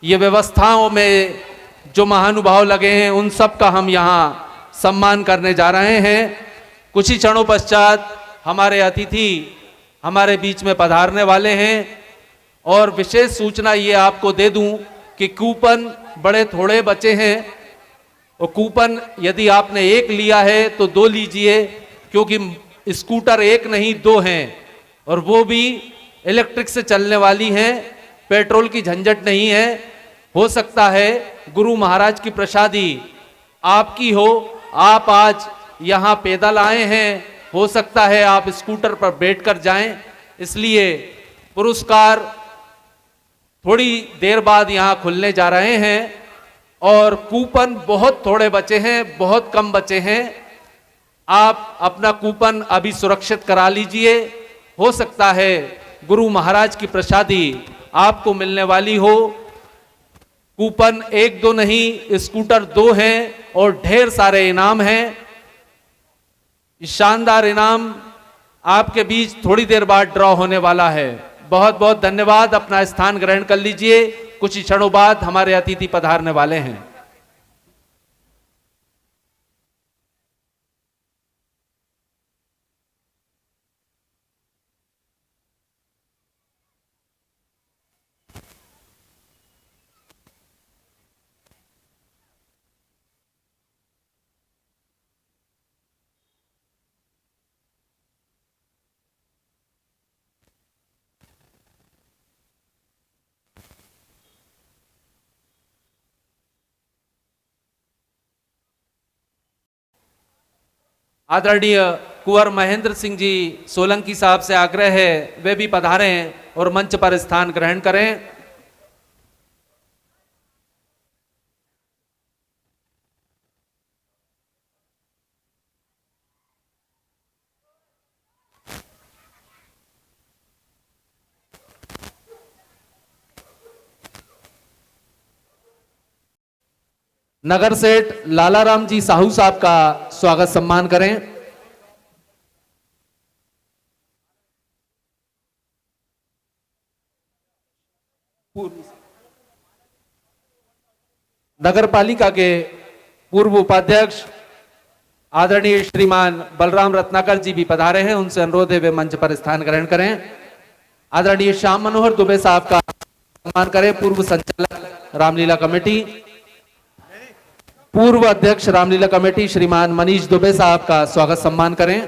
ये व्यवस्थाओं में जो महानुभाव लगे हैं उन सब का हम यहाँ सम्मान करने जा रहे हैं। कुछ ही क्षणों पश्चात हमारे अतिथि हमारे बीच में पधारने वाले हैं और विशेष सूचना ये आपको दे दूं कि कूपन बड़े थोड़े बचे हैं और कूपन यदि आपने एक लिया है तो दो लीजिए, क्योंकि स्कूटर एक नहीं दो हैं और वो भी इलेक्ट्रिक से चलने वाली हैं, पेट्रोल की झंझट नहीं है। हो सकता है गुरु महाराज की प्रसादी आपकी हो, आप आज यहाँ पैदल आए हैं, हो सकता है आप स्कूटर पर बैठकर जाएं, इसलिए पुरस्कार थोड़ी देर बाद यहाँ खुलने जा रहे हैं और कूपन बहुत थोड़े बचे हैं, बहुत कम बचे हैं। आप अपना कूपन अभी सुरक्षित करा लीजिए। हो सकता है गुरु महाराज की प्रसादी आपको मिलने वाली हो। कूपन एक दो नहीं, स्कूटर दो हैं और ढेर सारे इनाम हैं। शानदार इनाम आपके बीच थोड़ी देर बाद ड्रॉ होने वाला है। बहुत बहुत धन्यवाद। अपना स्थान ग्रहण कर लीजिए। कुछ ही क्षणों बाद हमारे अतिथि पधारने वाले हैं। आदरणीय कुंवर महेंद्र सिंह जी सोलंकी साहब से आग्रह है वे भी पधारें और मंच पर स्थान ग्रहण करें। नगर सेठ लालाराम जी साहू साहब का स्वागत सम्मान करें। नगर पालिका के पूर्व उपाध्यक्ष आदरणीय श्रीमान बलराम रत्नाकर जी भी पधारे हैं, उनसे अनुरोध है वे मंच पर स्थान ग्रहण करें। आदरणीय श्याम मनोहर दुबे साहब का सम्मान करें, पूर्व संचालक रामलीला कमेटी। पूर्व अध्यक्ष रामलीला कमेटी श्रीमान मनीष दुबे साहब का स्वागत सम्मान करें।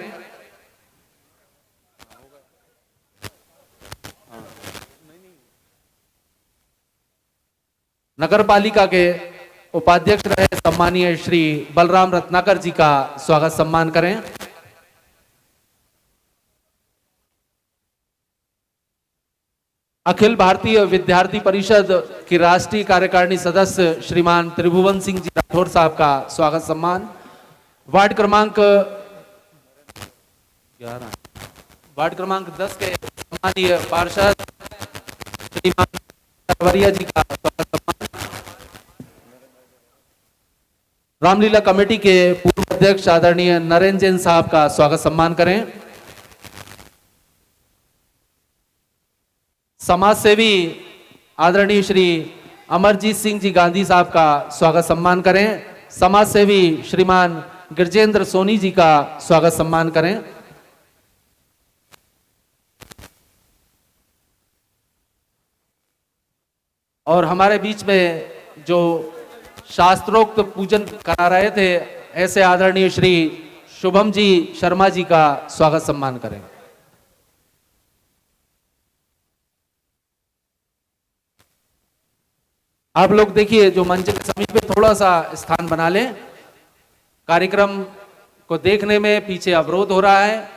नगर पालिका के उपाध्यक्ष रहे सम्मानीय श्री बलराम रत्नाकर जी का स्वागत सम्मान करें। अखिल भारतीय विद्यार्थी परिषद की राष्ट्रीय कार्यकारिणी सदस्य श्रीमान त्रिभुवन सिंह जी राठौर साहब का स्वागत सम्मान। वार्ड क्रमांक 10 के सम्मानीय पार्षद श्रीमान सरवरिया जी का स्वागत सम्मान। रामलीला कमेटी के पूर्व अध्यक्ष आदरणीय नरेंद्र जैन साहब का स्वागत सम्मान करें। समाज सेवी आदरणीय श्री अमरजीत सिंह जी गांधी साहब का स्वागत सम्मान करें। समाज सेवी श्रीमान गिरजेंद्र सोनी जी का स्वागत सम्मान करें। और हमारे बीच में जो शास्त्रोक्त पूजन करा रहे थे ऐसे आदरणीय श्री शुभम जी शर्मा जी का स्वागत सम्मान करें। आप लोग देखिए जो मंच के समीप में थोड़ा सा स्थान बना लें। कार्यक्रम को देखने में पीछे अवरोध हो रहा है।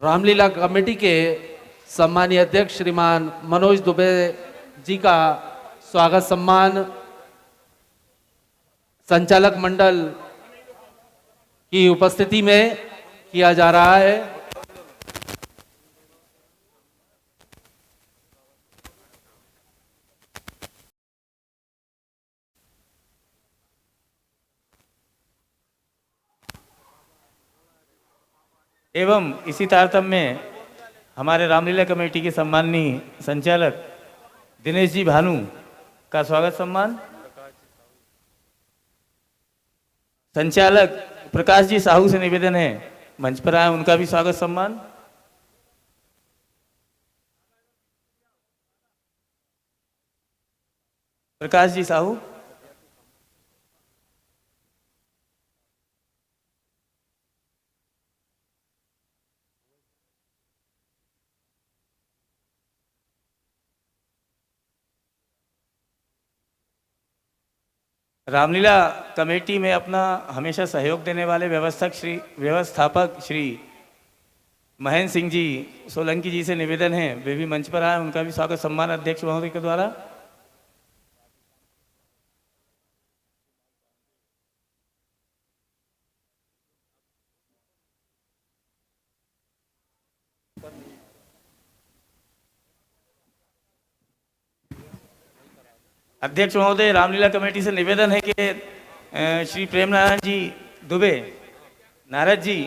रामलीला कमेटी के सम्मानीय अध्यक्ष श्रीमान मनोज दुबे जी का स्वागत सम्मान संचालक मंडल की उपस्थिति में किया जा रहा है। एवं इसी तारतम्य में हमारे रामलीला कमेटी के सम्माननीय संचालक दिनेश जी भानु का स्वागत सम्मान, संचालक प्रकाश जी साहू से निवेदन है मंच पर आए, उनका भी स्वागत सम्मान। प्रकाश जी साहू। रामलीला कमेटी में अपना हमेशा सहयोग देने वाले व्यवस्थापक श्री महेंद्र सिंह जी सोलंकी जी से निवेदन है वे भी मंच पर आए, उनका भी स्वागत सम्मान अध्यक्ष महोदय के द्वारा। अध्यक्ष महोदय, रामलीला कमेटी से निवेदन है कि श्री प्रेम नारायण जी दुबे नारद जी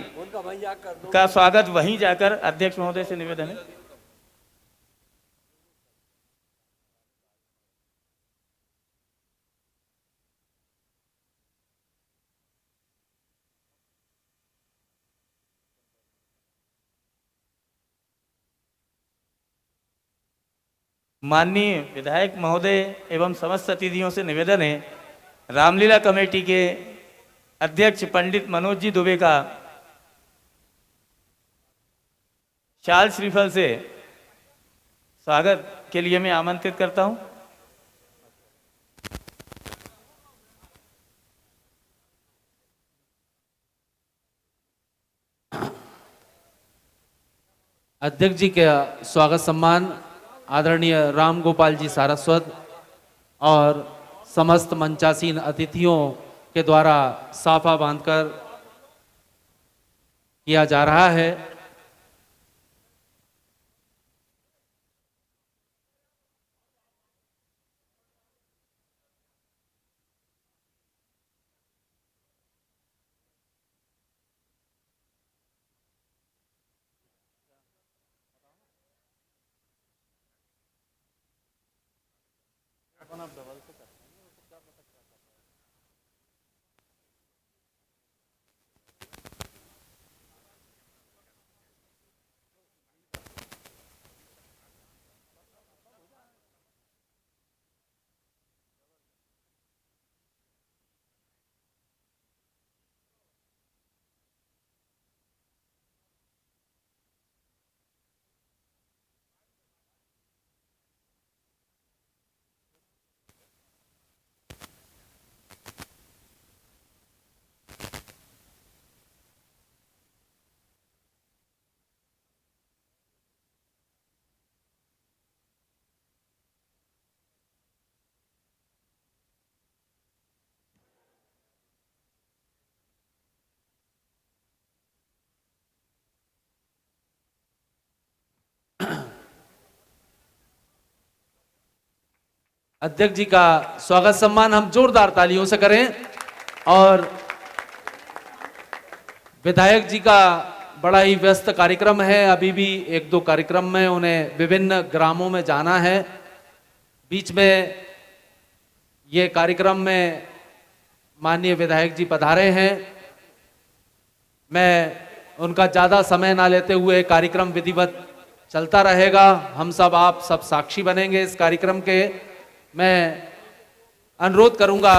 का स्वागत वहीं जाकर, अध्यक्ष महोदय से निवेदन है। माननीय विधायक महोदय एवं समस्त अतिथियों से निवेदन है रामलीला कमेटी के अध्यक्ष पंडित मनोज जी दुबे का शाल श्रीफल से स्वागत के लिए मैं आमंत्रित करता हूं। अध्यक्ष जी के स्वागत सम्मान आदरणीय राम गोपाल जी सारस्वत और समस्त मंचासीन अतिथियों के द्वारा साफा बांधकर किया जा रहा है। अध्यक्ष जी का स्वागत सम्मान हम जोरदार तालियों से करें। और विधायक जी का बड़ा ही व्यस्त कार्यक्रम है, अभी भी एक दो कार्यक्रम में उन्हें विभिन्न ग्रामों में जाना है। बीच में ये कार्यक्रम में माननीय विधायक जी पधारे हैं। मैं उनका ज़्यादा समय ना लेते हुए कार्यक्रम विधिवत चलता रहेगा, हम सब आप सब साक्षी बनेंगे इस कार्यक्रम के। मैं अनुरोध करूंगा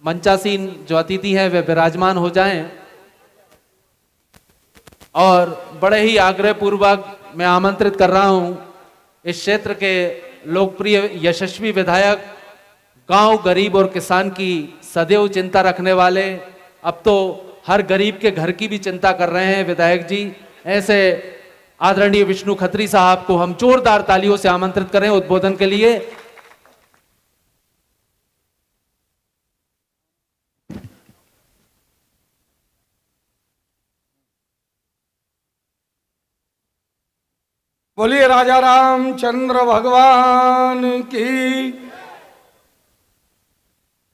मंचासीन जो अतिथि हैं वे विराजमान हो जाएं और बड़े ही आग्रह पूर्वक मैं आमंत्रित कर रहा हूं इस क्षेत्र के लोकप्रिय यशस्वी विधायक, गांव गरीब और किसान की सदैव चिंता रखने वाले, अब तो हर गरीब के घर की भी चिंता कर रहे हैं विधायक जी, ऐसे आदरणीय विष्णु खत्री साहब को हम जोरदार तालियों से आमंत्रित करें उद्बोधन के लिए। बोलिए राजा रामचंद्र भगवान की।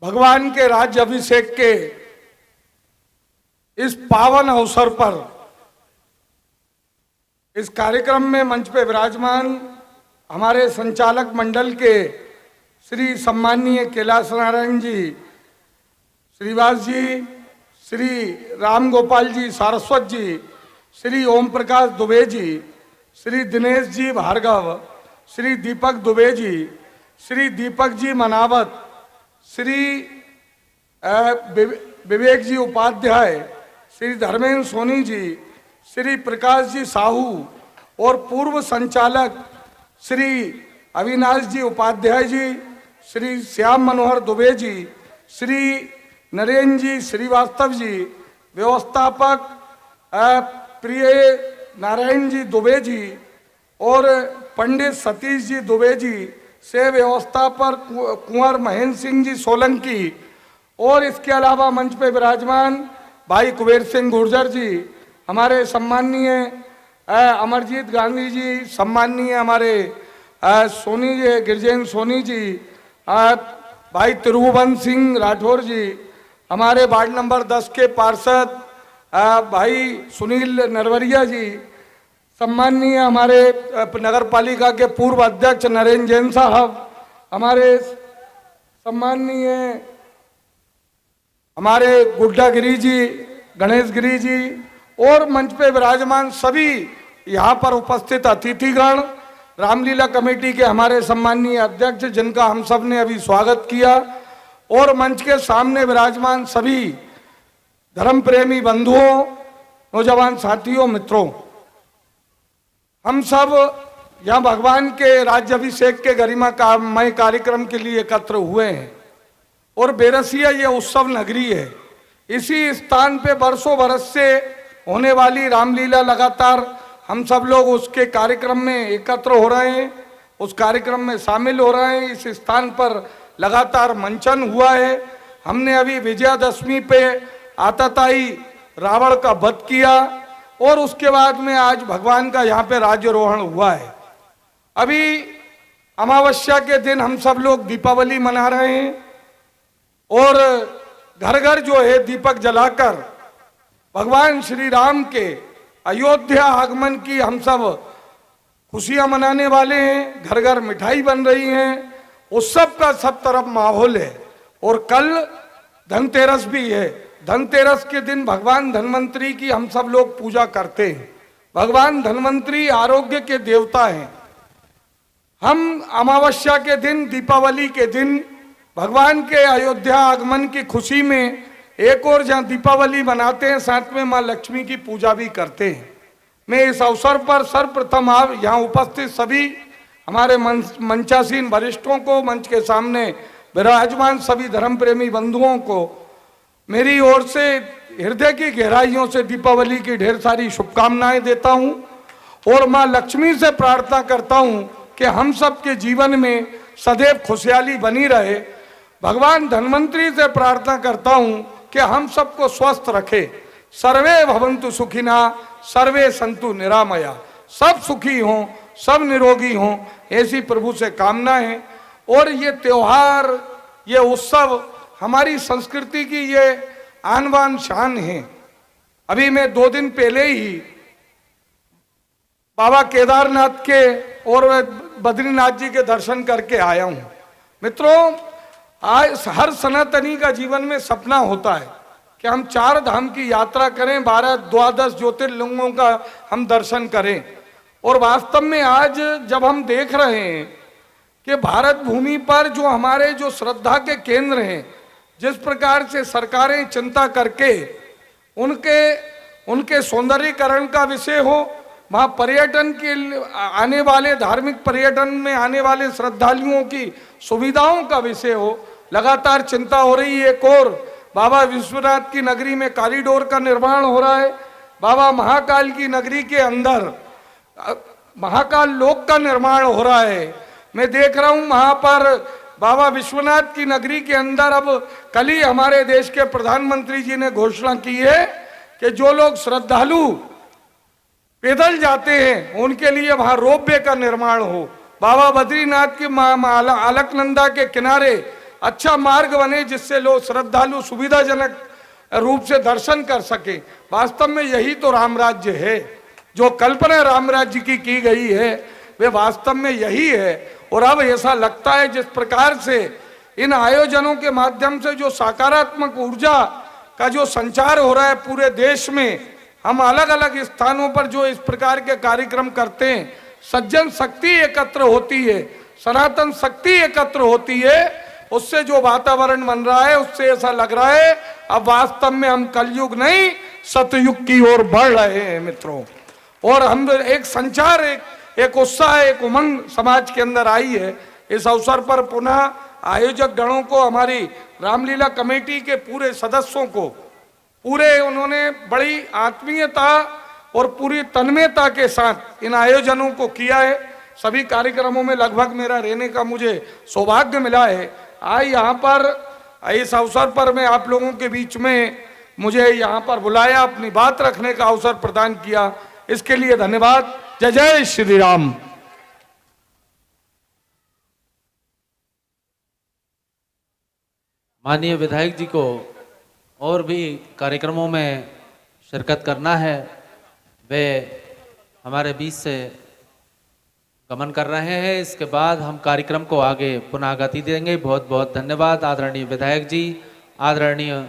भगवान के राज्य अभिषेक के इस पावन अवसर पर इस कार्यक्रम में मंच पे विराजमान हमारे संचालक मंडल के श्री सम्माननीय कैलाश नारायण जी श्रीवास जी, श्री राम गोपाल जी सारस्वत जी, श्री ओम प्रकाश दुबे जी, श्री दिनेश जी भार्गव, श्री दीपक दुबे जी, श्री दीपक जी मनावत, श्री विवेक जी उपाध्याय, श्री धर्मेंद्र सोनी जी, श्री प्रकाश जी साहू और पूर्व संचालक श्री अविनाश जी उपाध्याय जी, श्री श्याम मनोहर दुबे जी, श्री नरेंद्र जी श्रीवास्तव जी, व्यवस्थापक प्रिय नारायण जी दुबे जी और पंडित सतीश जी दुबे जी से व्यवस्थापक कुंवर महेंद्र सिंह जी सोलंकी और इसके अलावा मंच पे विराजमान भाई कुबेर सिंह गुर्जर जी, हमारे सम्माननीय अमरजीत गांधी जी, सम्माननीय हमारे सोनी जी गिरजेंद्र सोनी जी, भाई त्रिभुवन सिंह राठौर जी, हमारे वार्ड नंबर 10 के पार्षद भाई सुनील नरवरिया जी, सम्माननीय हमारे नगर पालिका के पूर्व अध्यक्ष नरेंद्र जैन साहब, हमारे सम्माननीय हमारे गुड्डा गिरी जी, गणेश गिरी जी और मंच पे विराजमान सभी यहाँ पर उपस्थित अतिथिगण, रामलीला कमेटी के हमारे सम्माननीय अध्यक्ष जिनका हम सब ने अभी स्वागत किया और मंच के सामने विराजमान सभी धर्म प्रेमी बंधुओं, नौजवान साथियों, मित्रों, हम सब यहाँ भगवान के राज्याभिषेक के गरिमामय कार्यक्रम के लिए एकत्र हुए हैं और बेरसिया ये उत्सव नगरी है। इसी स्थान पे बरसों बरस से होने वाली रामलीला लगातार हम सब लोग उसके कार्यक्रम में एकत्र हो रहे हैं, उस कार्यक्रम में शामिल हो रहे हैं। इस स्थान पर लगातार मंचन हुआ है। हमने अभी विजयादशमी पे आतताई रावण का वध किया और उसके बाद में आज भगवान का यहाँ पे राज्यारोहण हुआ है। अभी अमावस्या के दिन हम सब लोग दीपावली मना रहे हैं और घर घर जो है दीपक जलाकर भगवान श्री राम के अयोध्या आगमन की हम सब खुशियां मनाने वाले हैं। घर घर मिठाई बन रही है, उत्सव का सब तरफ माहौल है। और कल धनतेरस भी है। धनतेरस के दिन भगवान धन्वंतरी की हम सब लोग पूजा करते हैं। भगवान धन्वंतरी आरोग्य के देवता हैं। हम अमावस्या के दिन, दीपावली के दिन भगवान के अयोध्या आगमन की खुशी में एक और जहाँ दीपावली मनाते हैं, साथ में माँ लक्ष्मी की पूजा भी करते हैं। मैं इस अवसर पर सर्वप्रथम आप यहाँ उपस्थित सभी हमारे मंचासीन वरिष्ठों को, मंच के सामने विराजमान सभी धर्म प्रेमी बंधुओं को मेरी ओर से हृदय की गहराइयों से दीपावली की ढेर सारी शुभकामनाएं देता हूं और माँ लक्ष्मी से प्रार्थना करता हूं कि हम सब के जीवन में सदैव खुशहाली बनी रहे। भगवान धन्वंतरी से प्रार्थना करता हूं कि हम सबको स्वस्थ रखे। सर्वे भवन्तु सुखिना, सर्वे संतु निरामया, सब सुखी हों, सब निरोगी हों, ऐसी प्रभु से कामना है। और ये त्योहार, ये उत्सव हमारी संस्कृति की ये आन बान शान है। अभी मैं 2 दिन पहले ही बाबा केदारनाथ के और बद्रीनाथ जी के दर्शन करके आया हूँ। मित्रों, आज हर सनातनी का जीवन में सपना होता है कि हम 4 धाम की यात्रा करें, 12 ज्योतिर्लिंगों का हम दर्शन करें। और वास्तव में आज जब हम देख रहे हैं कि भारत भूमि पर जो हमारे जो श्रद्धा के केंद्र हैं, जिस प्रकार से सरकारें चिंता करके उनके सौंदर्यीकरण का विषय हो, वहाँ पर्यटन के आने वाले, धार्मिक पर्यटन में आने वाले श्रद्धालुओं की सुविधाओं का विषय हो, लगातार चिंता हो रही है। एक और बाबा विश्वनाथ की नगरी में कॉरिडोर का निर्माण हो रहा है। बाबा महाकाल की नगरी के अंदर महाकाल लोक का निर्माण हो रहा है। मैं देख रहा हूँ वहाँ पर बाबा विश्वनाथ की नगरी के अंदर अब कल ही हमारे देश के प्रधानमंत्री जी ने घोषणा की है कि जो लोग श्रद्धालु पैदल जाते हैं उनके लिए वहां रोपवे का निर्माण हो, बाबा बद्रीनाथ की अलकनंदा के किनारे अच्छा मार्ग बने जिससे लोग श्रद्धालु सुविधाजनक रूप से दर्शन कर सके। वास्तव में यही तो राम राज्य है, जो कल्पना राम राज्य की गई है वे वास्तव में यही है। और अब ऐसा लगता है जिस प्रकार से इन आयोजनों के माध्यम से जो सकारात्मक ऊर्जा का जो संचार हो रहा है पूरे देश में, हम अलग अलग स्थानों पर जो इस प्रकार के कार्यक्रम करते हैं, सज्जन शक्ति एकत्र होती है, सनातन शक्ति एकत्र होती है, उससे जो वातावरण बन रहा है उससे ऐसा लग रहा है अब वास्तव में हम कलयुग नहीं सतयुग की ओर बढ़ रहे हैं मित्रों। और हम एक संचार, एक उत्साह, एक उमंग समाज के अंदर आई है। इस अवसर पर पुनः आयोजक गणों को, हमारी रामलीला कमेटी के पूरे सदस्यों को, पूरे उन्होंने बड़ी आत्मीयता और पूरी तन्मयता के साथ इन आयोजनों को किया है। सभी कार्यक्रमों में लगभग मेरा रहने का मुझे सौभाग्य मिला है। आज यहाँ पर इस अवसर पर मैं आप लोगों के बीच में मुझे यहाँ पर बुलाया, अपनी बात रखने का अवसर प्रदान किया, इसके लिए धन्यवाद। जय जय श्री राम। माननीय विधायक जी को और भी कार्यक्रमों में शिरकत करना है, वे हमारे बीच से गमन कर रहे हैं। इसके बाद हम कार्यक्रम को आगे पुनः गति देंगे। बहुत बहुत धन्यवाद आदरणीय विधायक जी। आदरणीय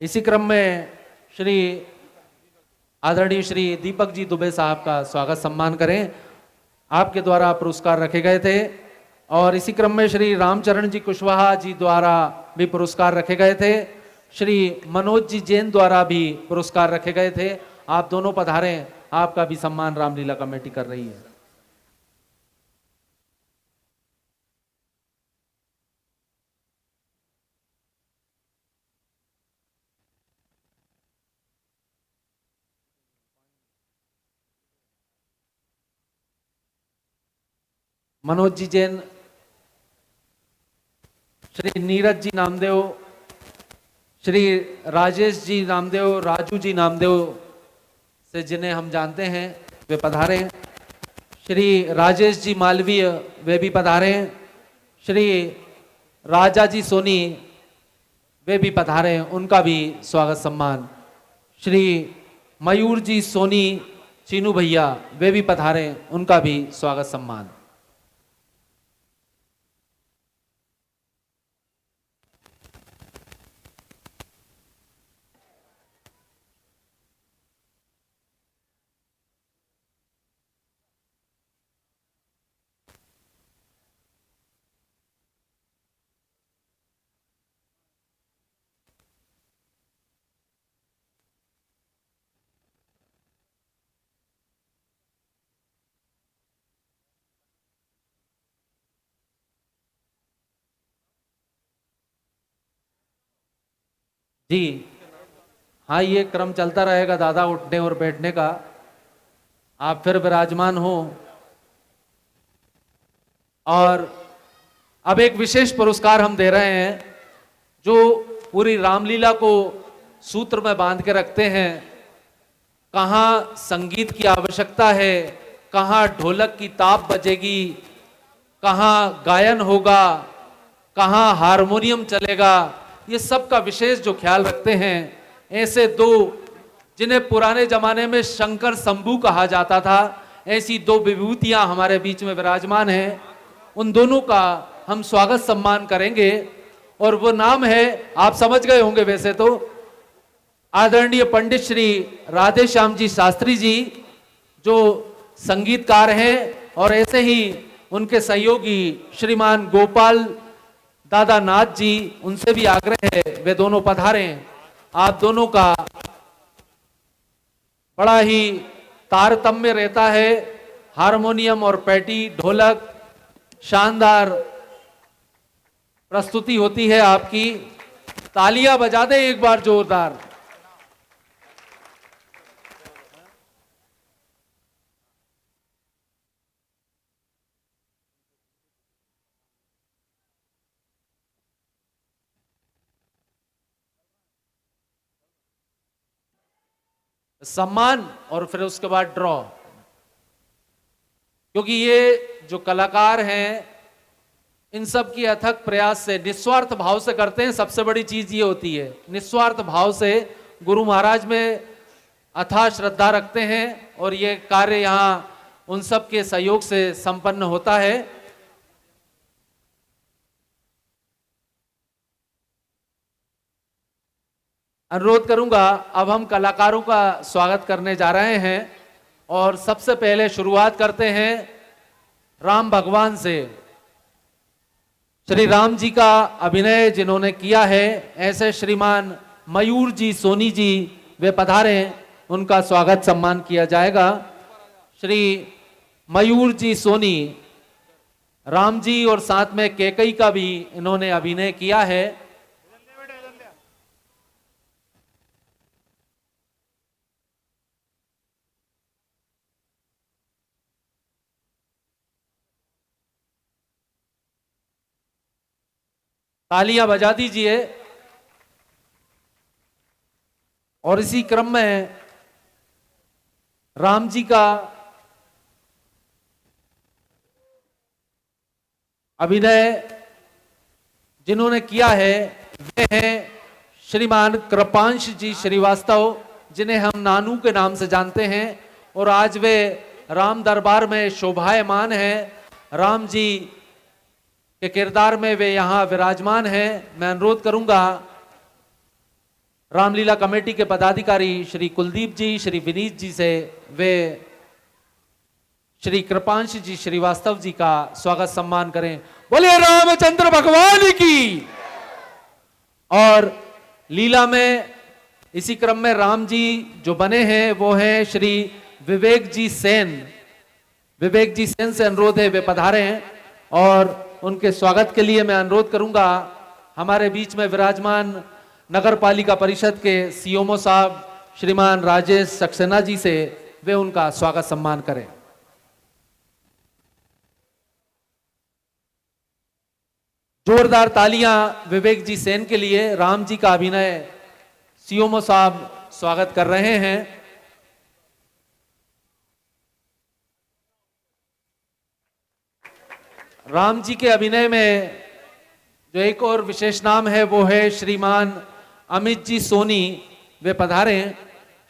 इसी क्रम में आदरणीय श्री दीपक जी दुबे साहब का स्वागत सम्मान करें। आपके द्वारा पुरस्कार रखे गए थे और इसी क्रम में श्री रामचरण जी कुशवाहा जी द्वारा भी पुरस्कार रखे गए थे। श्री मनोज जी जैन द्वारा भी पुरस्कार रखे गए थे। आप दोनों पधारें, आपका भी सम्मान रामलीला कमेटी कर रही है। मनोज जी जैन, श्री नीरज जी नामदेव, श्री राजेश जी नामदेव, राजू जी नामदेव से जिन्हें हम जानते हैं वे पधारे। श्री राजेश जी मालवीय वे भी पधारे। श्री राजा जी सोनी वे भी पधारे, उनका भी स्वागत सम्मान। श्री मयूर जी सोनी चीनू भैया वे भी पधारे, उनका भी स्वागत सम्मान। जी हाँ, ये क्रम चलता रहेगा दादा उठने और बैठने का। आप फिर विराजमान हो। और अब एक विशेष पुरस्कार हम दे रहे हैं जो पूरी रामलीला को सूत्र में बांध के रखते हैं। कहाँ संगीत की आवश्यकता है, कहाँ ढोलक की ताप बजेगी, कहाँ गायन होगा, कहाँ हारमोनियम चलेगा, ये सब का विशेष जो ख्याल रखते हैं। ऐसे दो जिन्हें पुराने जमाने में शंकर शंभू कहा जाता था, ऐसी दो विभूतियां हमारे बीच में विराजमान हैं। उन दोनों का हम स्वागत सम्मान करेंगे और वो नाम है, आप समझ गए होंगे वैसे तो, आदरणीय पंडित श्री राधे श्याम जी शास्त्री जी जो संगीतकार हैं, और ऐसे ही उनके सहयोगी श्रीमान गोपाल दादा नाथ जी, उनसे भी आग्रह है वे दोनों पधारें। आप दोनों का बड़ा ही तारतम्य रहता है, हारमोनियम और पैटी ढोलक, शानदार प्रस्तुति होती है आपकी। तालियां बजा दें एक बार जोरदार। सम्मान और फिर उसके बाद ड्रॉ। क्योंकि ये जो कलाकार हैं इन सब की अथक प्रयास से निस्वार्थ भाव से करते हैं। सबसे बड़ी चीज ये होती है, निस्वार्थ भाव से गुरु महाराज में अथाह श्रद्धा रखते हैं और ये कार्य यहाँ उन सब के सहयोग से संपन्न होता है। अनुरोध करूंगा, अब हम कलाकारों का स्वागत करने जा रहे हैं और सबसे पहले शुरुआत करते हैं राम भगवान से। श्री राम जी का अभिनय जिन्होंने किया है, ऐसे श्रीमान मयूर जी सोनी जी वे पधारे, उनका स्वागत सम्मान किया जाएगा। श्री मयूर जी सोनी राम जी और साथ में कैकई का भी इन्होंने अभिनय किया है। तालियां बजा दीजिए। और इसी क्रम में राम जी का अभिनय जिन्होंने किया है वे हैं श्रीमान कृपांश जी श्रीवास्तव, जिन्हें हम नानू के नाम से जानते हैं और आज वे राम दरबार में शोभायमान हैं। राम जी के किरदार में वे यहां विराजमान हैं। मैं अनुरोध करूंगा रामलीला कमेटी के पदाधिकारी श्री कुलदीप जी, श्री विनीत जी से वे श्री कृपांश जी श्रीवास्तव जी का स्वागत सम्मान करें। बोलिए रामचंद्र भगवान की। और लीला में इसी क्रम में राम जी जो बने हैं वो हैं श्री विवेक जी सेन। विवेक जी सेन से अनुरोध है वे पधारे हैं और उनके स्वागत के लिए मैं अनुरोध करूंगा हमारे बीच में विराजमान नगर पालिका परिषद के सीओमओ साहब श्रीमान राजेश सक्सेना जी से वे उनका स्वागत सम्मान करें। जोरदार तालियां विवेक जी सेन के लिए। राम जी का अभिनय सीओमओ साहब स्वागत कर रहे हैं। राम जी के अभिनय में जो एक और विशेष नाम है वो है श्रीमान अमित जी सोनी, वे पधारे हैं।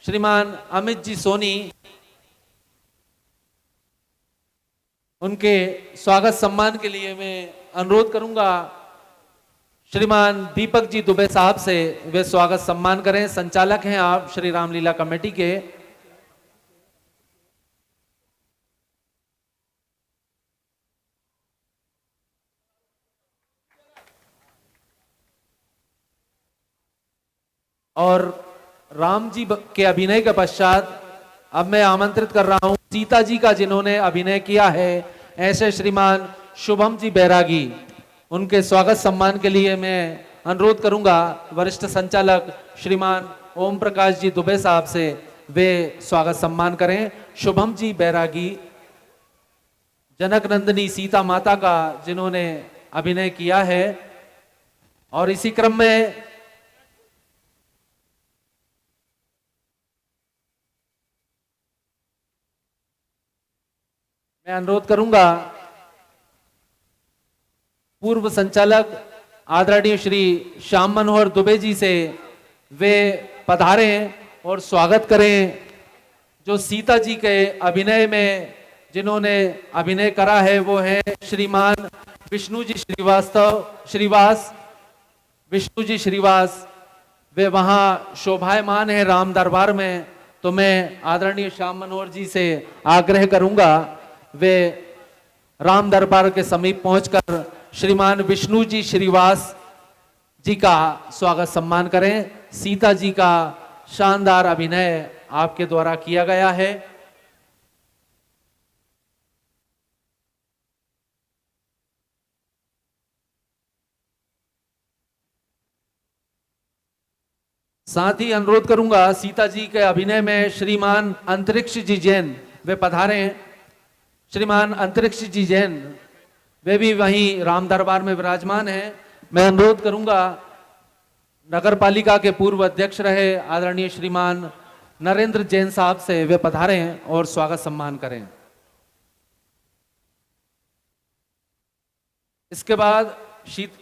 श्रीमान अमित जी सोनी, उनके स्वागत सम्मान के लिए मैं अनुरोध करूंगा श्रीमान दीपक जी दुबे साहब से वे स्वागत सम्मान करें। संचालक हैं आप श्री रामलीला कमेटी के। और राम जी के अभिनय के पश्चात अब मैं आमंत्रित कर रहा हूं सीता जी का, जिन्होंने अभिनय किया है, ऐसे श्रीमान शुभम जी बैरागी। उनके स्वागत सम्मान के लिए मैं अनुरोध करूंगा वरिष्ठ संचालक श्रीमान ओम प्रकाश जी दुबे साहब से वे स्वागत सम्मान करें। शुभम जी बैरागी जनक नंदिनी सीता माता का जिन्होंने अभिनय किया है। और इसी क्रम में मैं अनुरोध करूंगा पूर्व संचालक आदरणीय श्री श्याम मनोहर दुबे जी से वे पधारें और स्वागत करें जो सीता जी के अभिनय में जिन्होंने अभिनय करा है। वो है श्रीमान विष्णु जी श्रीवास विष्णु जी श्रीवास। वे वहां शोभायमान है राम दरबार में। तो मैं आदरणीय श्याम मनोहर जी से आग्रह करूंगा वे राम दरबार के समीप पहुंचकर श्रीमान विष्णु जी श्रीवास जी का स्वागत सम्मान करें। सीता जी का शानदार अभिनय आपके द्वारा किया गया है। साथ ही अनुरोध करूंगा सीता जी के अभिनय में श्रीमान अंतरिक्ष जी जैन वे पधारे हैं। श्रीमान अंतरिक्ष जी जैन वे भी वहीं राम दरबार में विराजमान हैं। मैं अनुरोध करूंगा नगर पालिका के पूर्व अध्यक्ष रहे आदरणीय श्रीमान नरेंद्र जैन साहब से वे पधारें और स्वागत सम्मान करें। इसके बाद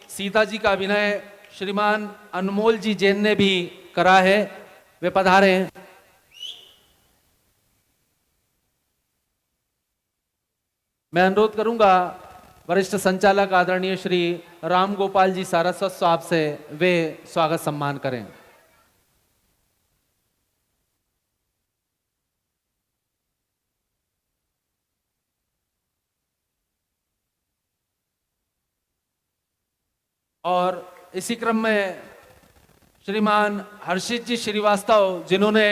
सीता जी का अभिनय श्रीमान अनमोल जी जैन ने भी करा है, वे पधारें। मैं अनुरोध करूंगा वरिष्ठ संचालक आदरणीय श्री राम गोपाल जी सारस्वत साहब से वे स्वागत सम्मान करें। और इसी क्रम में श्रीमान हर्षित जी श्रीवास्तव, जिन्होंने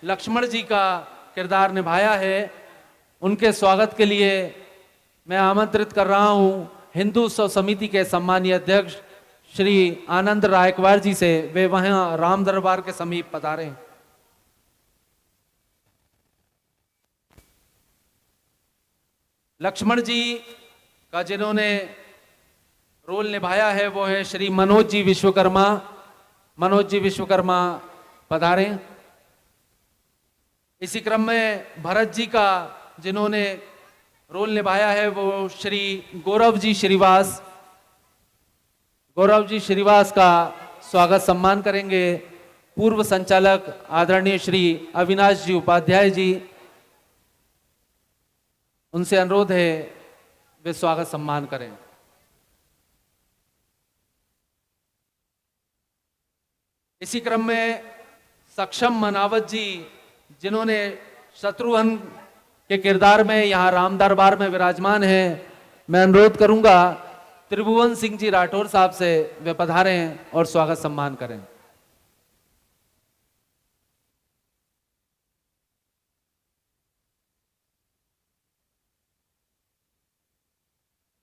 लक्ष्मण जी का किरदार निभाया है, उनके स्वागत के लिए मैं आमंत्रित कर रहा हूं हिंदू उत्सव समिति के सम्मानीय अध्यक्ष श्री आनंद रायकवाड़ जी से, वे वहां राम दरबार के समीप पधारें। लक्ष्मण जी का जिन्होंने रोल निभाया है वो है श्री मनोज जी विश्वकर्मा। मनोज जी विश्वकर्मा पधारें। इसी क्रम में भरत जी का जिन्होंने रोल निभाया है वो श्री गौरव जी श्रीवास। गौरव जी श्रीवास का स्वागत सम्मान करेंगे पूर्व संचालक आदरणीय श्री अविनाश जी उपाध्याय जी। उनसे अनुरोध है वे स्वागत सम्मान करें। इसी क्रम में सक्षम मनावत जी, जिन्होंने शत्रुघ्न के किरदार में यहाँ राम दरबार में विराजमान हैं, मैं अनुरोध करूंगा त्रिभुवन सिंह जी राठौर साहब से वे पधारें और स्वागत सम्मान करें।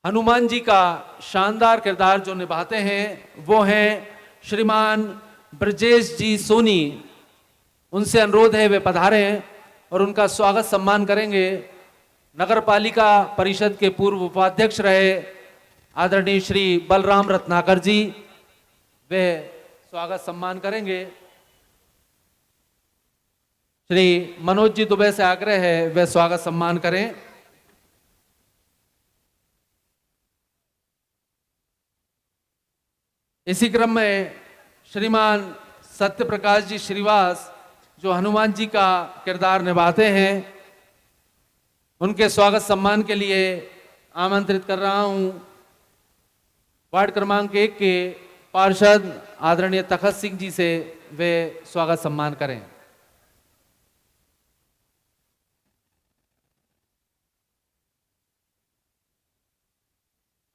हनुमान जी का शानदार किरदार जो निभाते हैं वो हैं श्रीमान ब्रजेश जी सोनी। उनसे अनुरोध है वे पधारें और उनका स्वागत सम्मान करेंगे। नगर पालिका परिषद के पूर्व उपाध्यक्ष रहे आदरणीय श्री बलराम रत्नाकर जी, वे स्वागत सम्मान करेंगे। श्री मनोज जी दुबे से आग्रह है वे स्वागत सम्मान करें। इसी क्रम में श्रीमान सत्य प्रकाश जी श्रीवास, जो हनुमान जी का किरदार निभाते हैं, उनके स्वागत सम्मान के लिए आमंत्रित कर रहा हूं वार्ड क्रमांक 1 के पार्षद आदरणीय तखत सिंह जी से, वे स्वागत सम्मान करें।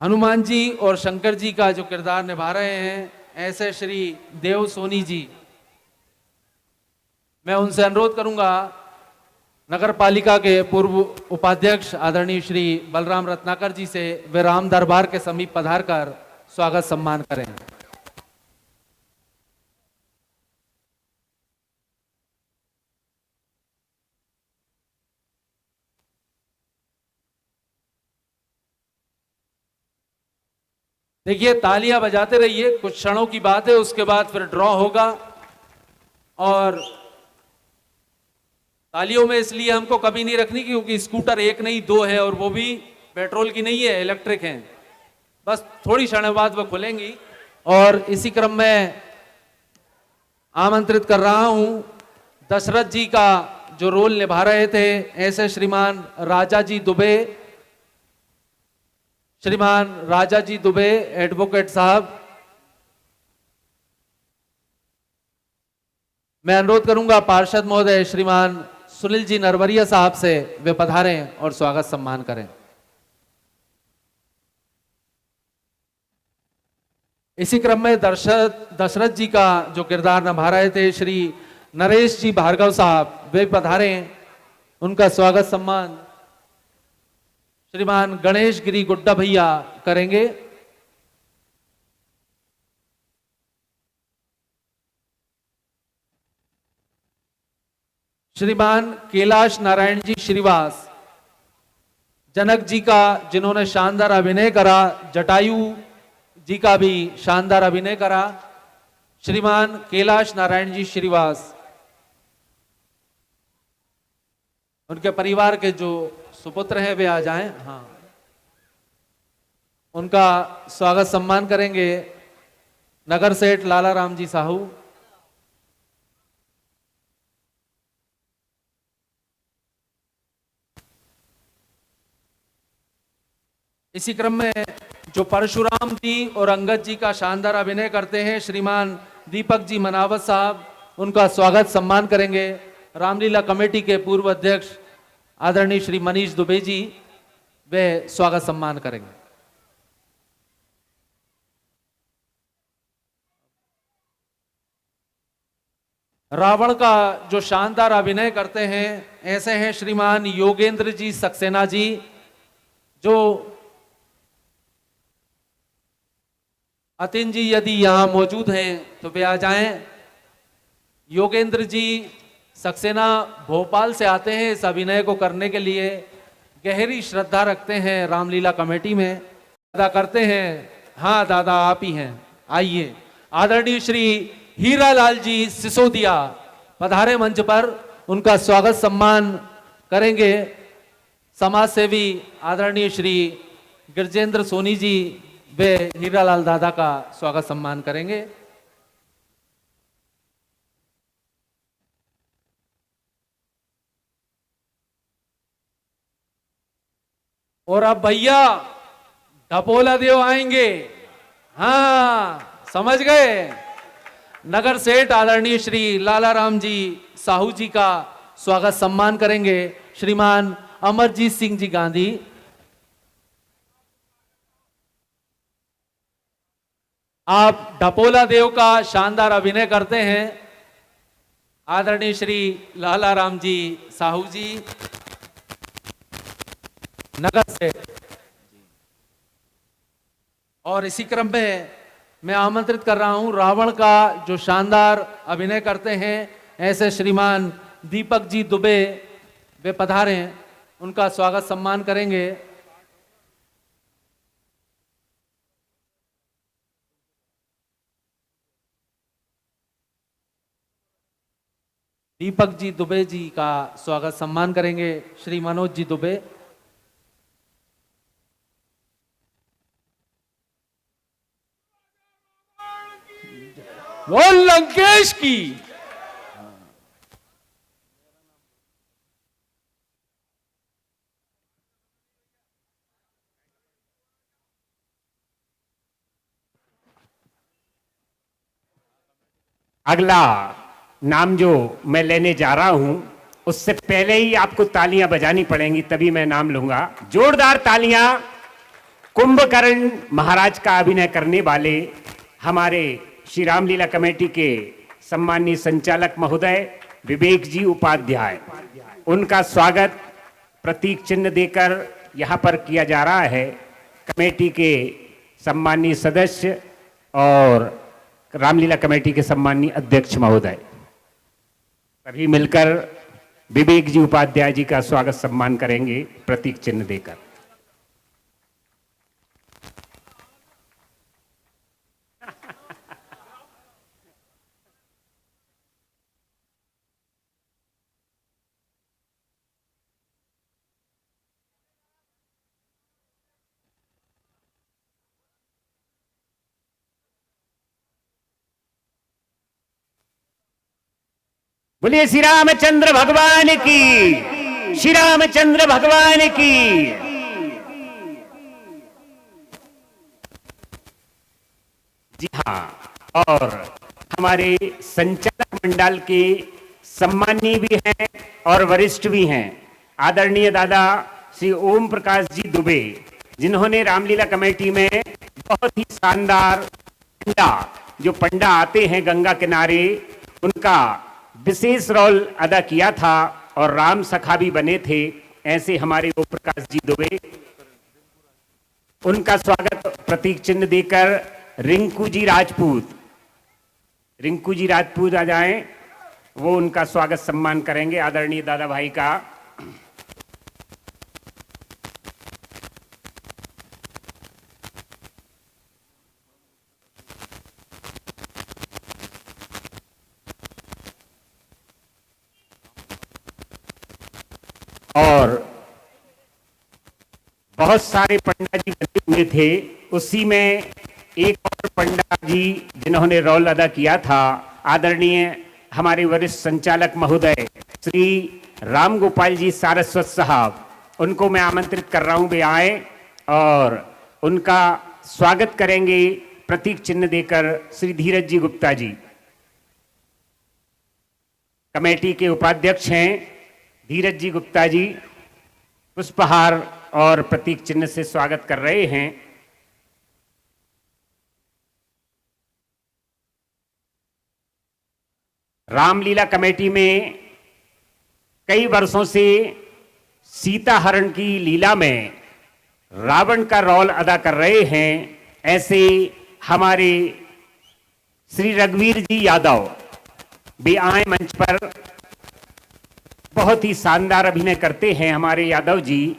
हनुमान जी और शंकर जी का जो किरदार निभा रहे हैं ऐसे श्री देव सोनी जी, मैं उनसे अनुरोध करूंगा नगर पालिका के पूर्व उपाध्यक्ष आदरणीय श्री बलराम रत्नाकर जी से वे राम दरबार के समीप पधार कर स्वागत सम्मान करें। देखिए, तालियां बजाते रहिए, कुछ क्षणों की बात है, उसके बाद फिर ड्रॉ होगा। और तालियों में इसलिए हमको कभी नहीं रखनी क्योंकि स्कूटर एक नहीं दो है और वो भी पेट्रोल की नहीं है, इलेक्ट्रिक हैं। बस थोड़ी क्षण बाद वो खुलेंगी। और इसी क्रम में आमंत्रित कर रहा हूं दशरथ जी का जो रोल निभा रहे थे ऐसे श्रीमान राजा जी दुबे। श्रीमान राजा जी दुबे एडवोकेट साहब, मैं अनुरोध करूंगा पार्षद महोदय श्रीमान सुनील जी नरवरिया साहब से वे पधारें और स्वागत सम्मान करें। इसी क्रम में दशरथ जी का जो किरदार निभा रहे थे श्री नरेश जी भार्गव साहब, वे पधारें, उनका स्वागत सम्मान श्रीमान गणेश गिरी गुड्डा भैया करेंगे। श्रीमान कैलाश नारायण जी श्रीवास, जनक जी का जिन्होंने शानदार अभिनय करा, जटायु जी का भी शानदार अभिनय करा, श्रीमान कैलाश नारायण जी श्रीवास। उनके परिवार के जो सुपुत्र हैं वे आ जाएं। हाँ, उनका स्वागत सम्मान करेंगे नगर सेठ लाला राम जी साहू। इसी क्रम में जो परशुराम जी और अंगद जी का शानदार अभिनय करते हैं श्रीमान दीपक जी मनावत साहब, उनका स्वागत सम्मान करेंगे रामलीला कमेटी के पूर्व अध्यक्ष आदरणीय श्री मनीष दुबे जी, वे स्वागत सम्मान करेंगे। रावण का जो शानदार अभिनय करते हैं ऐसे हैं श्रीमान योगेंद्र जी सक्सेना जी, जो अतिन जी यदि यहां मौजूद हैं तो वे आ जाएं। योगेंद्र जी सक्सेना भोपाल से आते हैं इस अभिनय को करने के लिए, गहरी श्रद्धा रखते हैं रामलीला कमेटी में, अदा करते हैं। हाँ दादा आप ही हैं, आइए। आदरणीय श्री हीरालाल जी सिसोदिया पधारे मंच पर, उनका स्वागत सम्मान करेंगे समाज सेवी आदरणीय श्री गिरजेंद्र सोनी जी, वे हीरालाल दादा का स्वागत सम्मान करेंगे। और अब भैया ढपोला देव आएंगे। हाँ समझ गए, नगर सेठ आदरणीय श्री लाला राम जी साहू जी का स्वागत सम्मान करेंगे श्रीमान अमरजीत सिंह जी गांधी। आप ढपोला देव का शानदार अभिनय करते हैं आदरणीय श्री लाला राम जी साहू जी, नगर से। और इसी क्रम में मैं आमंत्रित कर रहा हूं रावण का जो शानदार अभिनय करते हैं ऐसे श्रीमान दीपक जी दुबे, वे पधारे, उनका स्वागत सम्मान करेंगे। दीपक जी दुबे जी का स्वागत सम्मान करेंगे श्री मनोज जी दुबे। बोल लंकेश की। अगला नाम जो मैं लेने जा रहा हूं उससे पहले ही आपको तालियां बजानी पड़ेंगी, तभी मैं नाम लूंगा। जोरदार तालियां कुंभकर्ण महाराज का अभिनय करने वाले हमारे श्री रामलीला कमेटी के सम्मानीय संचालक महोदय विवेक जी उपाध्याय, उनका स्वागत प्रतीक चिन्ह देकर यहां पर किया जा रहा है। कमेटी के सम्मानीय सदस्य और रामलीला कमेटी के सम्मानीय अध्यक्ष महोदय सभी मिलकर विवेक जी उपाध्याय जी का स्वागत सम्मान करेंगे प्रतीक चिन्ह देकर। बोलिए श्री रामचंद्र भगवान की, श्री रामचंद्र भगवान की। जी हाँ, और हमारे संचालक मंडल के सम्मानीय भी हैं और वरिष्ठ भी हैं आदरणीय दादा श्री ओम प्रकाश जी दुबे, जिन्होंने रामलीला कमेटी में बहुत ही शानदार पंडा, जो पंडा आते हैं गंगा किनारे, उनका विशेष रोल अदा किया था और राम सखा भी बने थे। ऐसे हमारे ओम प्रकाश जी दुबे, उनका स्वागत प्रतीक चिन्ह देकर रिंकू जी राजपूत, रिंकू जी राजपूत आ जाएं, वो उनका स्वागत सम्मान करेंगे आदरणीय दादा भाई का। और बहुत सारे पंडा जी बने हुए थे। उसी में एक और पंडा जी जिन्होंने रोल अदा किया था, आदरणीय हमारे वरिष्ठ संचालक महोदय श्री राम गोपाल जी सारस्वत साहब, उनको मैं आमंत्रित कर रहा हूं वे आए और उनका स्वागत करेंगे प्रतीक चिन्ह देकर श्री धीरज जी गुप्ता जी। कमेटी के उपाध्यक्ष हैं धीरज जी गुप्ता जी, पुष्पहार और प्रतीक चिन्ह से स्वागत कर रहे हैं। रामलीला कमेटी में कई वर्षों से सीता हरण की लीला में रावण का रोल अदा कर रहे हैं, ऐसे हमारे श्री रघुवीर जी यादव भी आए मंच पर। बहुत ही शानदार अभिनय करते हैं हमारे यादव जी,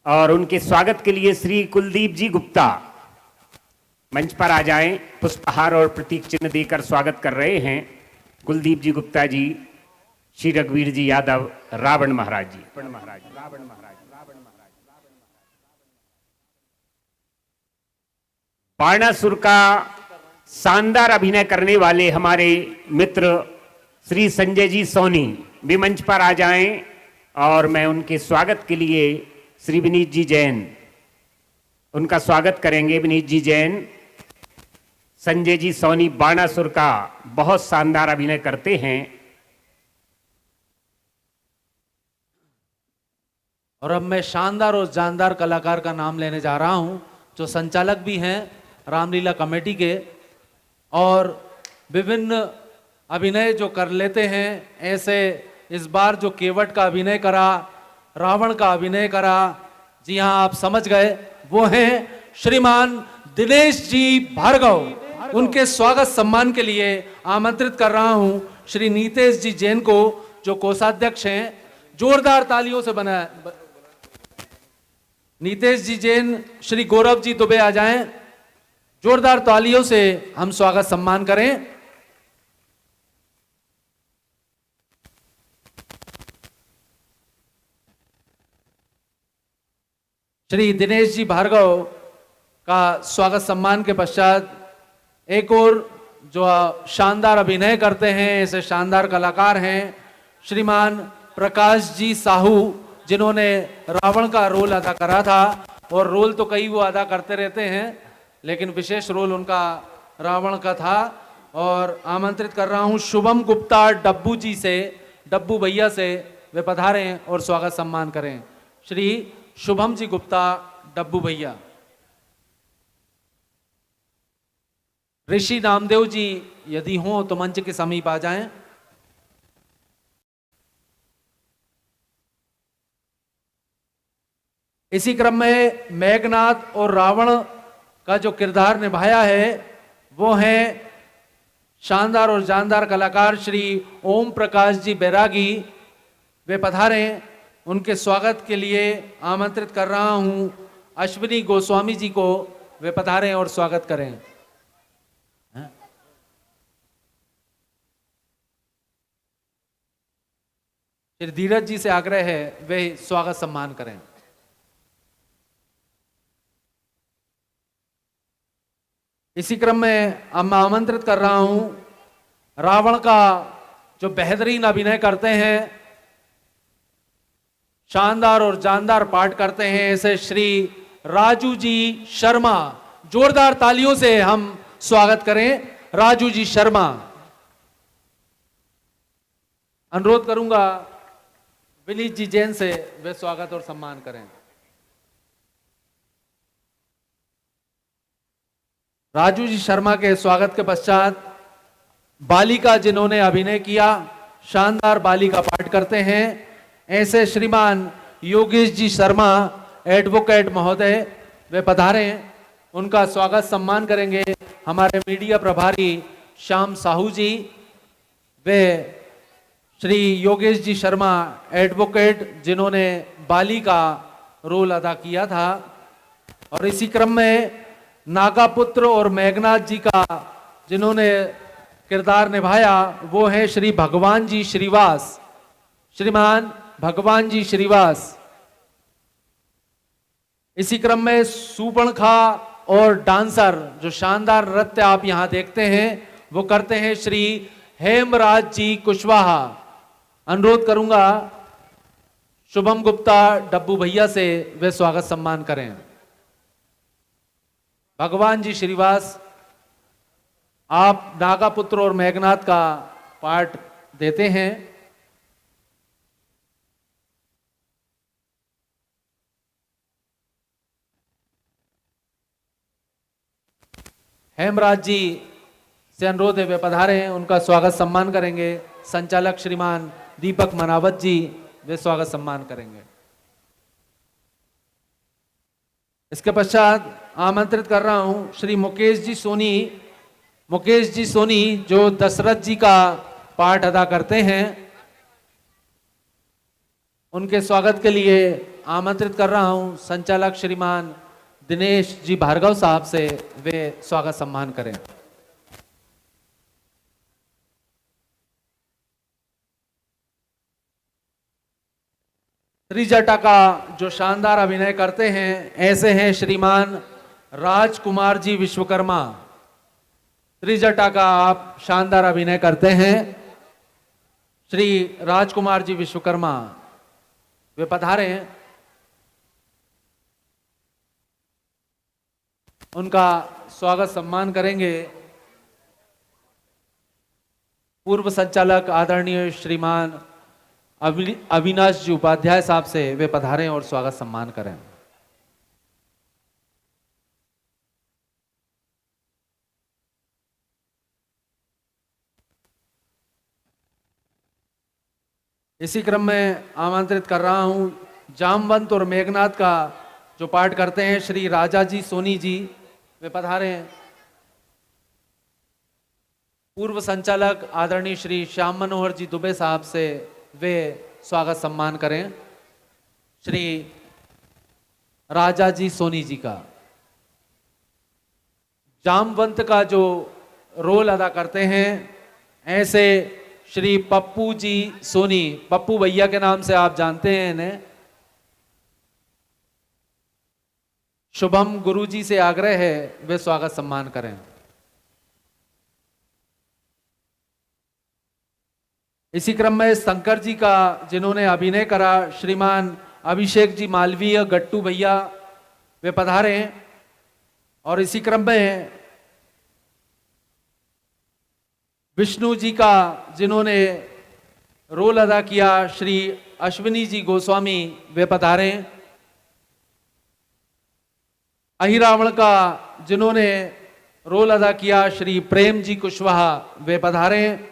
और उनके स्वागत के लिए श्री कुलदीप जी गुप्ता मंच पर आ जाएं, पुष्पहार और प्रतीक चिन्ह देकर स्वागत कर रहे हैं। कुलदीप जी गुप्ता जी, श्री रघुवीर जी यादव, रावण महाराज जी। बाणासुर का शानदार अभिनय करने वाले हमारे मित्र श्री संजय जी सोनी भी मंच पर आ जाएं, और मैं उनके स्वागत के लिए श्री विनीत जी जैन उनका स्वागत करेंगे। विनीत जी जैन, संजय जी सोनी बाणासुर का बहुत शानदार अभिनय करते हैं। और अब मैं शानदार और जानदार कलाकार का नाम लेने जा रहा हूं, जो संचालक भी हैं रामलीला कमेटी के, और विभिन्न अभिनय जो कर लेते हैं। ऐसे इस बार जो केवट का अभिनय करा, रावण का अभिनय करा, जी हाँ आप समझ गए, वो हैं श्रीमान दिनेश जी भार्गव। उनके स्वागत सम्मान के लिए आमंत्रित कर रहा हूं श्री नीतेश जी जैन को, जो कोषाध्यक्ष हैं। जोरदार तालियों से बना नीतेश जी जैन, श्री गौरव जी दुबे आ जाएं, जोरदार तालियों से हम स्वागत सम्मान करें। श्री दिनेश जी भार्गव का स्वागत सम्मान के पश्चात एक और जो शानदार अभिनय करते हैं, ऐसे शानदार कलाकार हैं श्रीमान प्रकाश जी साहू, जिन्होंने रावण का रोल अदा करा था। और रोल तो कई वो अदा करते रहते हैं, लेकिन विशेष रोल उनका रावण का था। और आमंत्रित कर रहा हूं शुभम गुप्ता डब्बू जी से, डब्बू भैया से, वे पधारें और स्वागत सम्मान करें। श्री शुभम जी गुप्ता डब्बू भैया। ऋषि नामदेव जी यदि हों तो मंच के समीप आ जाएं। इसी क्रम में मेघनाथ और रावण का जो किरदार निभाया है, वो है शानदार और जानदार कलाकार श्री ओम प्रकाश जी बैरागी, वे पधारें। उनके स्वागत के लिए आमंत्रित कर रहा हूं अश्विनी गोस्वामी जी को, वे पधारें और स्वागत करें। श्री धीरज जी से आग्रह है वे स्वागत सम्मान करें। इसी क्रम में अब मैं आमंत्रित कर रहा हूं रावण का जो बेहतरीन अभिनय करते हैं, शानदार और जानदार पाठ करते हैं, ऐसे श्री राजू जी शर्मा। जोरदार तालियों से हम स्वागत करें राजू जी शर्मा। अनुरोध करूंगा विनीत जी जैन से वे स्वागत और सम्मान करें। राजू जी शर्मा के स्वागत के पश्चात बालिका जिन्होंने अभिनय किया, शानदार बालिका पाठ करते हैं, ऐसे श्रीमान योगेश जी शर्मा एडवोकेट महोदय, वे पधारें। उनका स्वागत सम्मान करेंगे हमारे मीडिया प्रभारी श्याम साहू जी। वे श्री योगेश जी शर्मा एडवोकेट, जिन्होंने बाली का रोल अदा किया था। और इसी क्रम में नागापुत्र और मेघनाथ जी का जिन्होंने किरदार निभाया, वो है श्री भगवान जी श्रीवास। श्रीमान भगवान जी श्रीवास। इसी क्रम में सूपणखा और डांसर, जो शानदार नृत्य आप यहां देखते हैं, वो करते हैं श्री हेमराज जी कुशवाहा। अनुरोध करूंगा शुभम गुप्ता डब्बू भैया से वे स्वागत सम्मान करें। भगवान जी श्रीवास, आप नागापुत्र और मेघनाथ का पाठ देते हैं। हेमराज जी से अनुरोध है वे पधारे हैं, उनका स्वागत सम्मान करेंगे। संचालक श्रीमान दीपक मनावत जी वे स्वागत सम्मान करेंगे। इसके पश्चात आमंत्रित कर रहा हूं श्री मुकेश जी सोनी। मुकेश जी सोनी जो दशरथ जी का पाठ अदा करते हैं, उनके स्वागत के लिए आमंत्रित कर रहा हूं संचालक श्रीमान दिनेश जी भार्गव साहब से वे स्वागत सम्मान करें। त्रिजटा का जो शानदार अभिनय करते हैं, ऐसे हैं श्रीमान राजकुमार जी विश्वकर्मा। त्रिजटा का आप शानदार अभिनय करते हैं, श्री राजकुमार जी विश्वकर्मा वे पधारे हैं, उनका स्वागत सम्मान करेंगे। पूर्व संचालक आदरणीय श्रीमान अविनाश जी उपाध्याय साहब से वे पधारें और स्वागत सम्मान करें। इसी क्रम में आमंत्रित कर रहा हूं जामवंत और मेघनाथ का जो पाठ करते हैं श्री राजा जी सोनी जी, वे पधारे हैं। पूर्व संचालक आदरणीय श्री श्याम मनोहर जी दुबे साहब से वे स्वागत सम्मान करें श्री राजा जी सोनी जी का। जामवंत का जो रोल अदा करते हैं, ऐसे श्री पप्पू जी सोनी, पप्पू भैया के नाम से आप जानते हैं इन्हें। शुभम गुरु जी से आग्रह है वे स्वागत सम्मान करें। इसी क्रम में शंकर जी का जिन्होंने अभिनय करा, श्रीमान अभिषेक जी मालवीय गट्टू भैया वे पधारे हैं। और इसी क्रम में विष्णु जी का जिन्होंने रोल अदा किया, श्री अश्विनी जी गोस्वामी वे पधारे हैं। अहिरावण का जिन्होंने रोल अदा किया, श्री प्रेम जी कुशवाहा वे पधारे हैं।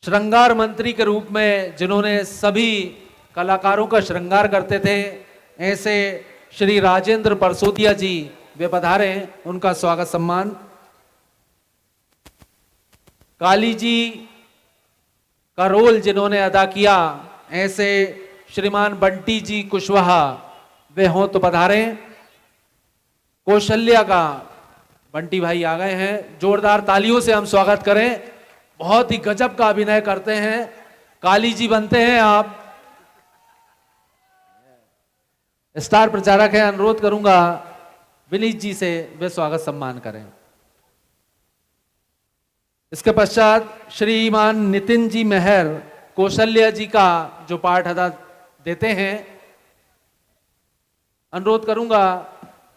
श्रृंगार मंत्री के रूप में जिन्होंने सभी कलाकारों का श्रृंगार करते थे, ऐसे श्री राजेंद्र परसोदिया जी वे पधारे हैं, उनका स्वागत सम्मान। काली जी का रोल जिन्होंने अदा किया, ऐसे श्रीमान बंटी जी कुशवाहा वे हों तो पधारे। कौशल्या का बंटी भाई आ गए हैं, जोरदार तालियों से हम स्वागत करें। बहुत ही गजब का अभिनय करते हैं, काली जी बनते हैं आप। स्टार प्रचारक है, अनुरोध करूंगा विनीत जी से वे स्वागत सम्मान करें। इसके पश्चात श्रीमान नितिन जी मेहर कौशल्या जी का जो पाठ अदा देते हैं, अनुरोध करूंगा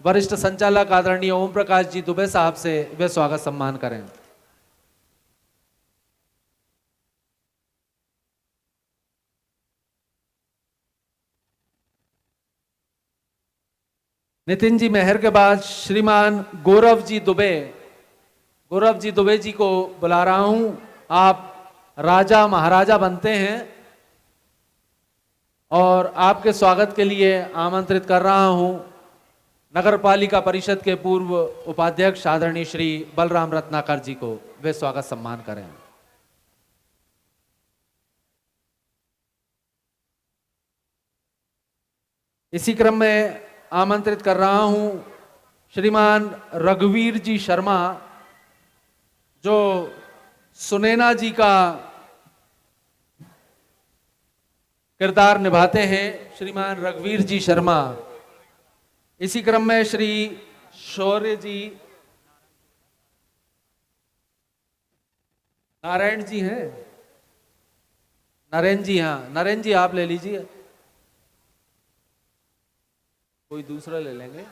वरिष्ठ संचालक आदरणीय ओम प्रकाश जी दुबे साहब से वे स्वागत सम्मान करें। नितिन जी मेहर के बाद श्रीमान गौरव जी दुबे जी को बुला रहा हूं। आप राजा महाराजा बनते हैं और आपके स्वागत के लिए आमंत्रित कर रहा हूं नगर पालिका परिषद के पूर्व उपाध्यक्ष आदरणीय श्री बलराम रत्नाकर जी को, वे स्वागत सम्मान करें। इसी क्रम में आमंत्रित कर रहा हूं श्रीमान रघुवीर जी शर्मा, जो सुनैना जी का किरदार निभाते हैं श्रीमान रघुवीर जी शर्मा। इसी क्रम में श्री शौर्य जी, नारायण जी हैं, नरेंद्र जी, हाँ नरेंद्र जी आप ले लीजिए, कोई दूसरा ले लेंगे।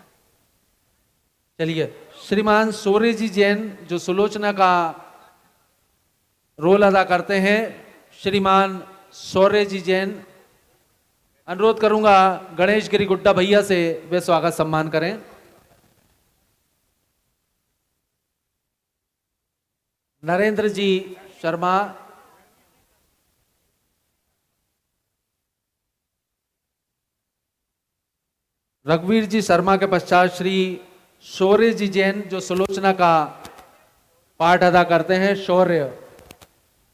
चलिए, श्रीमान शौर्य जी जैन जो सुलोचना का रोल अदा करते हैं, श्रीमान शौर्य जी जैन, अनुरोध करूंगा गणेश गिरी गुड्डा भैया से वे स्वागत सम्मान करें। नरेंद्र जी शर्मा, रघुवीर जी शर्मा के पश्चात श्री शौर्य जी जैन जो सुलोचना का पाठ अदा करते हैं, शौर्य।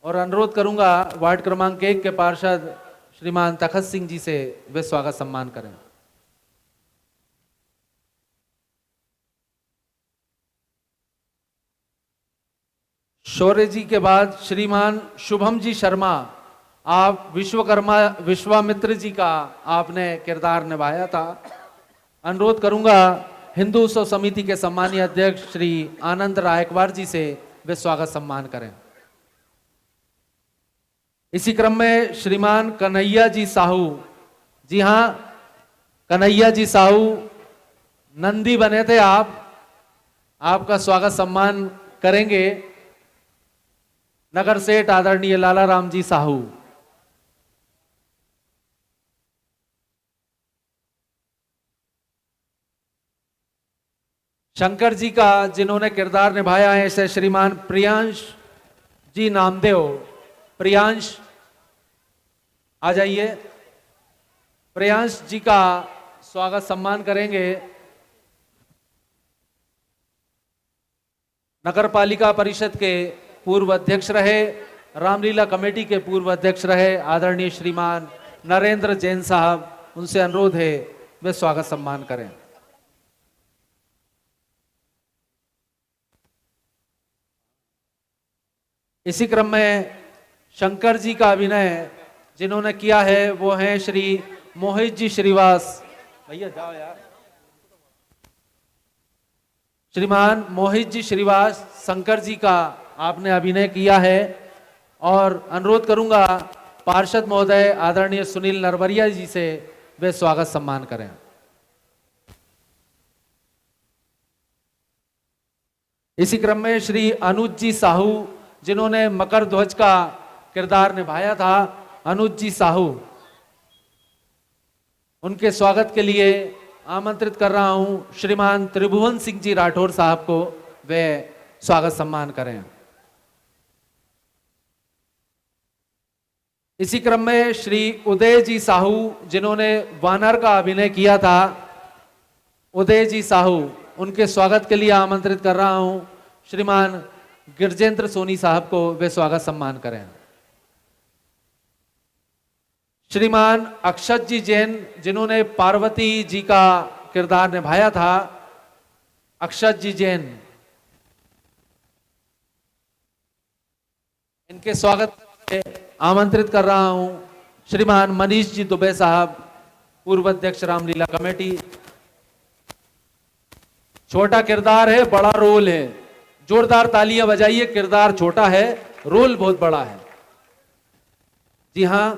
और अनुरोध करूंगा वार्ड क्रमांक 1 के पार्षद श्रीमान तखत सिंह जी से वे स्वागत सम्मान करें। शौर्य जी के बाद श्रीमान शुभम जी शर्मा, आप विश्वामित्र जी का आपने किरदार निभाया था। अनुरोध करूंगा हिंदू उत्सव समिति के सम्मानीय अध्यक्ष श्री आनंद रायकवार जी से वे स्वागत सम्मान करें। इसी क्रम में श्रीमान कन्हैया जी साहू, जी हां कन्हैया जी साहू नंदी बने थे आप, आपका स्वागत सम्मान करेंगे नगर सेठ आदरणीय लाला राम जी साहू। शंकर जी का जिन्होंने किरदार निभाया है ऐसे श्रीमान प्रियांश जी नामदेव, प्रियांश आ जाइए, प्रियांश जी का स्वागत सम्मान करेंगे। नगर पालिका परिषद के पूर्व अध्यक्ष रहे, रामलीला कमेटी के पूर्व अध्यक्ष रहे आदरणीय श्रीमान नरेंद्र जैन साहब, उनसे अनुरोध है वे स्वागत सम्मान करें। इसी क्रम में शंकर जी का अभिनय जिन्होंने किया है वो हैं श्री मोहित जी श्रीवास, भैया जाओ यार, श्रीमान मोहित जी श्रीवास शंकर जी का आपने अभिनय किया है। और अनुरोध करूंगा पार्षद महोदय आदरणीय सुनील नरवरिया जी से वे स्वागत सम्मान करें। इसी क्रम में श्री अनुज जी साहू जिन्होंने मकर ध्वज का किरदार निभाया था, अनुज जी साहू, उनके स्वागत के लिए आमंत्रित कर रहा हूं श्रीमान त्रिभुवन सिंह जी राठौर साहब को, वे स्वागत सम्मान करें। इसी क्रम में श्री उदय जी साहू जिन्होंने वानर का अभिनय किया था, उदय जी साहू, उनके स्वागत के लिए आमंत्रित कर रहा हूं श्रीमान गिरजेंद्र सोनी साहब को, वे स्वागत सम्मान करें। श्रीमान अक्षत जी जैन जिन्होंने पार्वती जी का किरदार निभाया था, अक्षत जी जैन, इनके स्वागत के आमंत्रित कर रहा हूं श्रीमान मनीष जी दुबे साहब, पूर्व अध्यक्ष रामलीला कमेटी। छोटा किरदार है, बड़ा रोल है, जोरदार तालियां बजाइए, किरदार छोटा है, रोल बहुत बड़ा है। जी हां,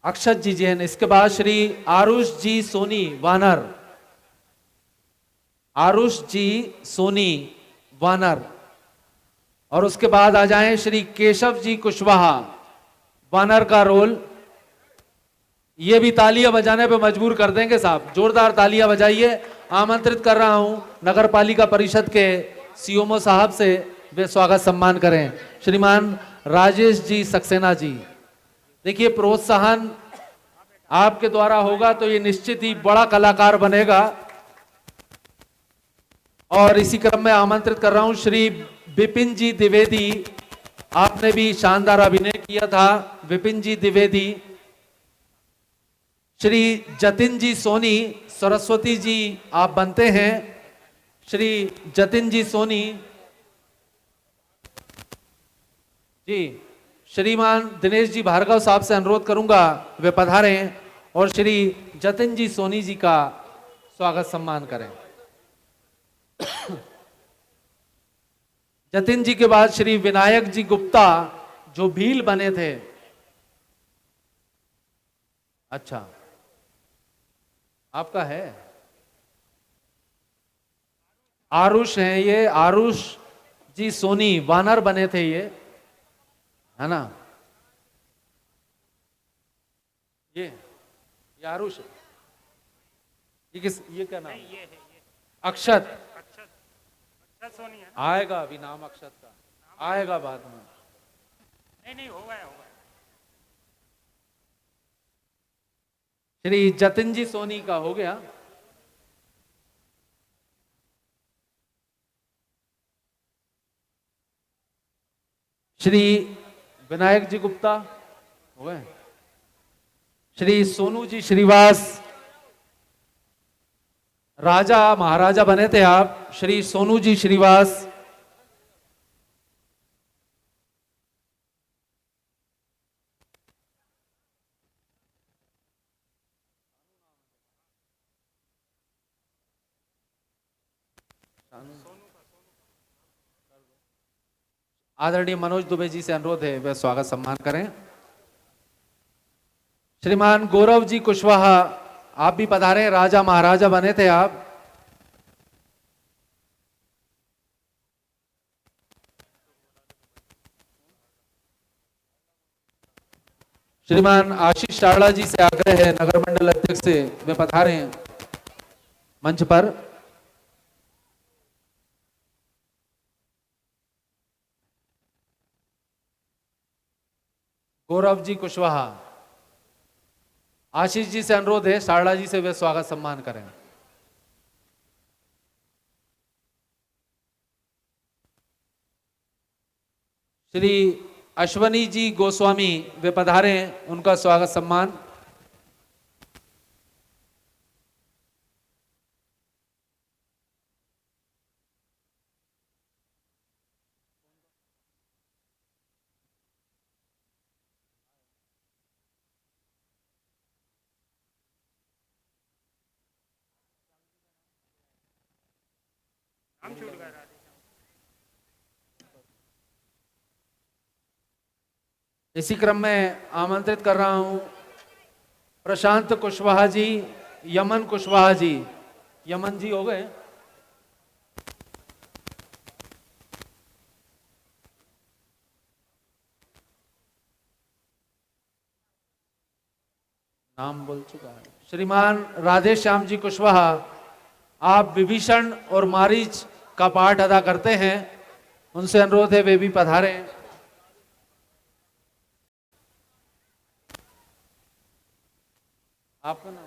अक्षत जी जैन। इसके बाद श्री आरुष जी सोनी वानर, आरुष जी सोनी वानर। और उसके बाद आ जाएं श्री केशव जी कुशवाहा, वानर का रोल। ये भी तालियां बजाने पे मजबूर कर देंगे साहब, जोरदार तालियां बजाइए। आमंत्रित कर रहा हूं नगर पालिका परिषद के सीओमओ साहब से, वे स्वागत सम्मान करें श्रीमान राजेश जी सक्सेना जी। देखिए, प्रोत्साहन आपके द्वारा होगा तो ये निश्चित ही बड़ा कलाकार बनेगा। और इसी क्रम में आमंत्रित कर रहा हूं श्री विपिन जी द्विवेदी, आपने भी शानदार अभिनय किया था, विपिन जी द्विवेदी। श्री जतिन जी सोनी, सरस्वती जी आप बनते हैं, श्री जतिन जी सोनी जी। श्रीमान दिनेश जी भार्गव साहब से अनुरोध करूंगा वे पधारें और श्री जतिन जी सोनी जी का स्वागत सम्मान करें। जतिन जी के बाद श्री विनायक जी गुप्ता जो भील बने थे। अच्छा, आपका है? आरुष हैं ये, आरुष जी सोनी वानर बने थे ये, है ना? ये आरुष है। ये क्या नाम? ये अक्षत। आएगा अभी नाम अक्षत का, आएगा बाद में। नहीं होगा। श्री जतिन जी सोनी का हो गया। श्री विनायक जी गुप्ता हो गए। श्री सोनू जी श्रीवास, राजा महाराजा बने थे आप, श्री सोनू जी श्रीवास। आदरणीय मनोज दुबे जी से अनुरोध है वे स्वागत सम्मान करें। श्रीमान गौरव जी कुशवाहा, आप भी पधारें, राजा महाराजा बने थे आप। श्रीमान आशीष चावड़ा जी से आग्रह है, नगर मंडल अध्यक्ष से वे पधारें मंच पर। गौरव जी कुशवाहा, आशीष जी से अनुरोध है सारड़ा जी से वे स्वागत सम्मान करें। श्री अश्वनी जी गोस्वामी वे पधारें, उनका स्वागत सम्मान। इसी क्रम में आमंत्रित कर रहा हूं प्रशांत कुशवाहा जी, यमन कुशवाहा जी। यमन जी हो गए? नाम बोल चुका है। श्रीमान राधे श्याम जी कुशवाहा, आप विभीषण और मारीच का पाठ अदा करते हैं, उनसे अनुरोध है वे भी पधारें। आपका नाम?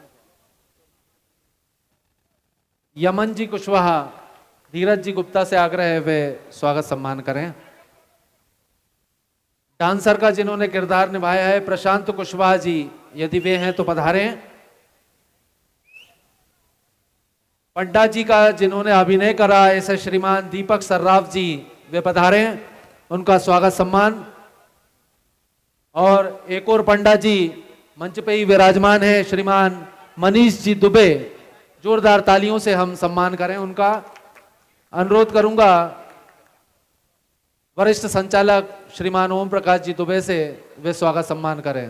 यमन जी कुशवाहा, धीरज जी गुप्ता से आग्रह है वे स्वागत सम्मान करें। डांसर का जिन्होंने किरदार निभाया है प्रशांत कुशवाहा जी, यदि वे हैं तो पधारें। पंडा जी का जिन्होंने अभिनय करा ऐसे श्रीमान दीपक सर्राफ जी, वे पधारें, उनका स्वागत सम्मान। और एक और पंडा जी मंच पे ही विराजमान है, श्रीमान मनीष जी दुबे, जोरदार तालियों से हम सम्मान करें उनका। अनुरोध करूंगा वरिष्ठ संचालक श्रीमान ओम प्रकाश जी दुबे से वे स्वागत सम्मान करें।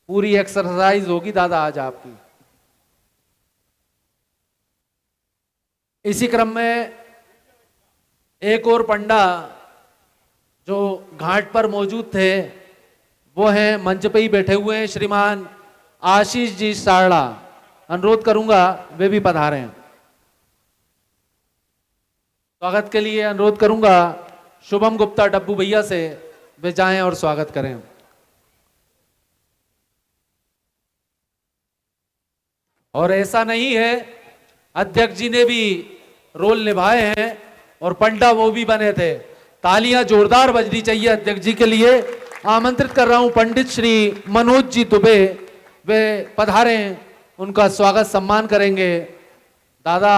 पूरी एक्सरसाइज होगी दादा आज आपकी। इसी क्रम में एक और पंडा जो घाट पर मौजूद थे वो हैं, मंच पे ही बैठे हुए हैं, श्रीमान आशीष जी सारड़ा। अनुरोध करूंगा वे भी पधारें। स्वागत के लिए अनुरोध करूंगा शुभम गुप्ता डब्बू भैया से, वे जाएं और स्वागत करें। और ऐसा नहीं है, अध्यक्ष जी ने भी रोल निभाए हैं और पंडा वो भी बने थे। तालियां जोरदार बजनी चाहिए अध्यक्ष जी के लिए। आमंत्रित कर रहा हूं पंडित श्री मनोज जी दुबे, वे पधारें, उनका स्वागत सम्मान करेंगे। दादा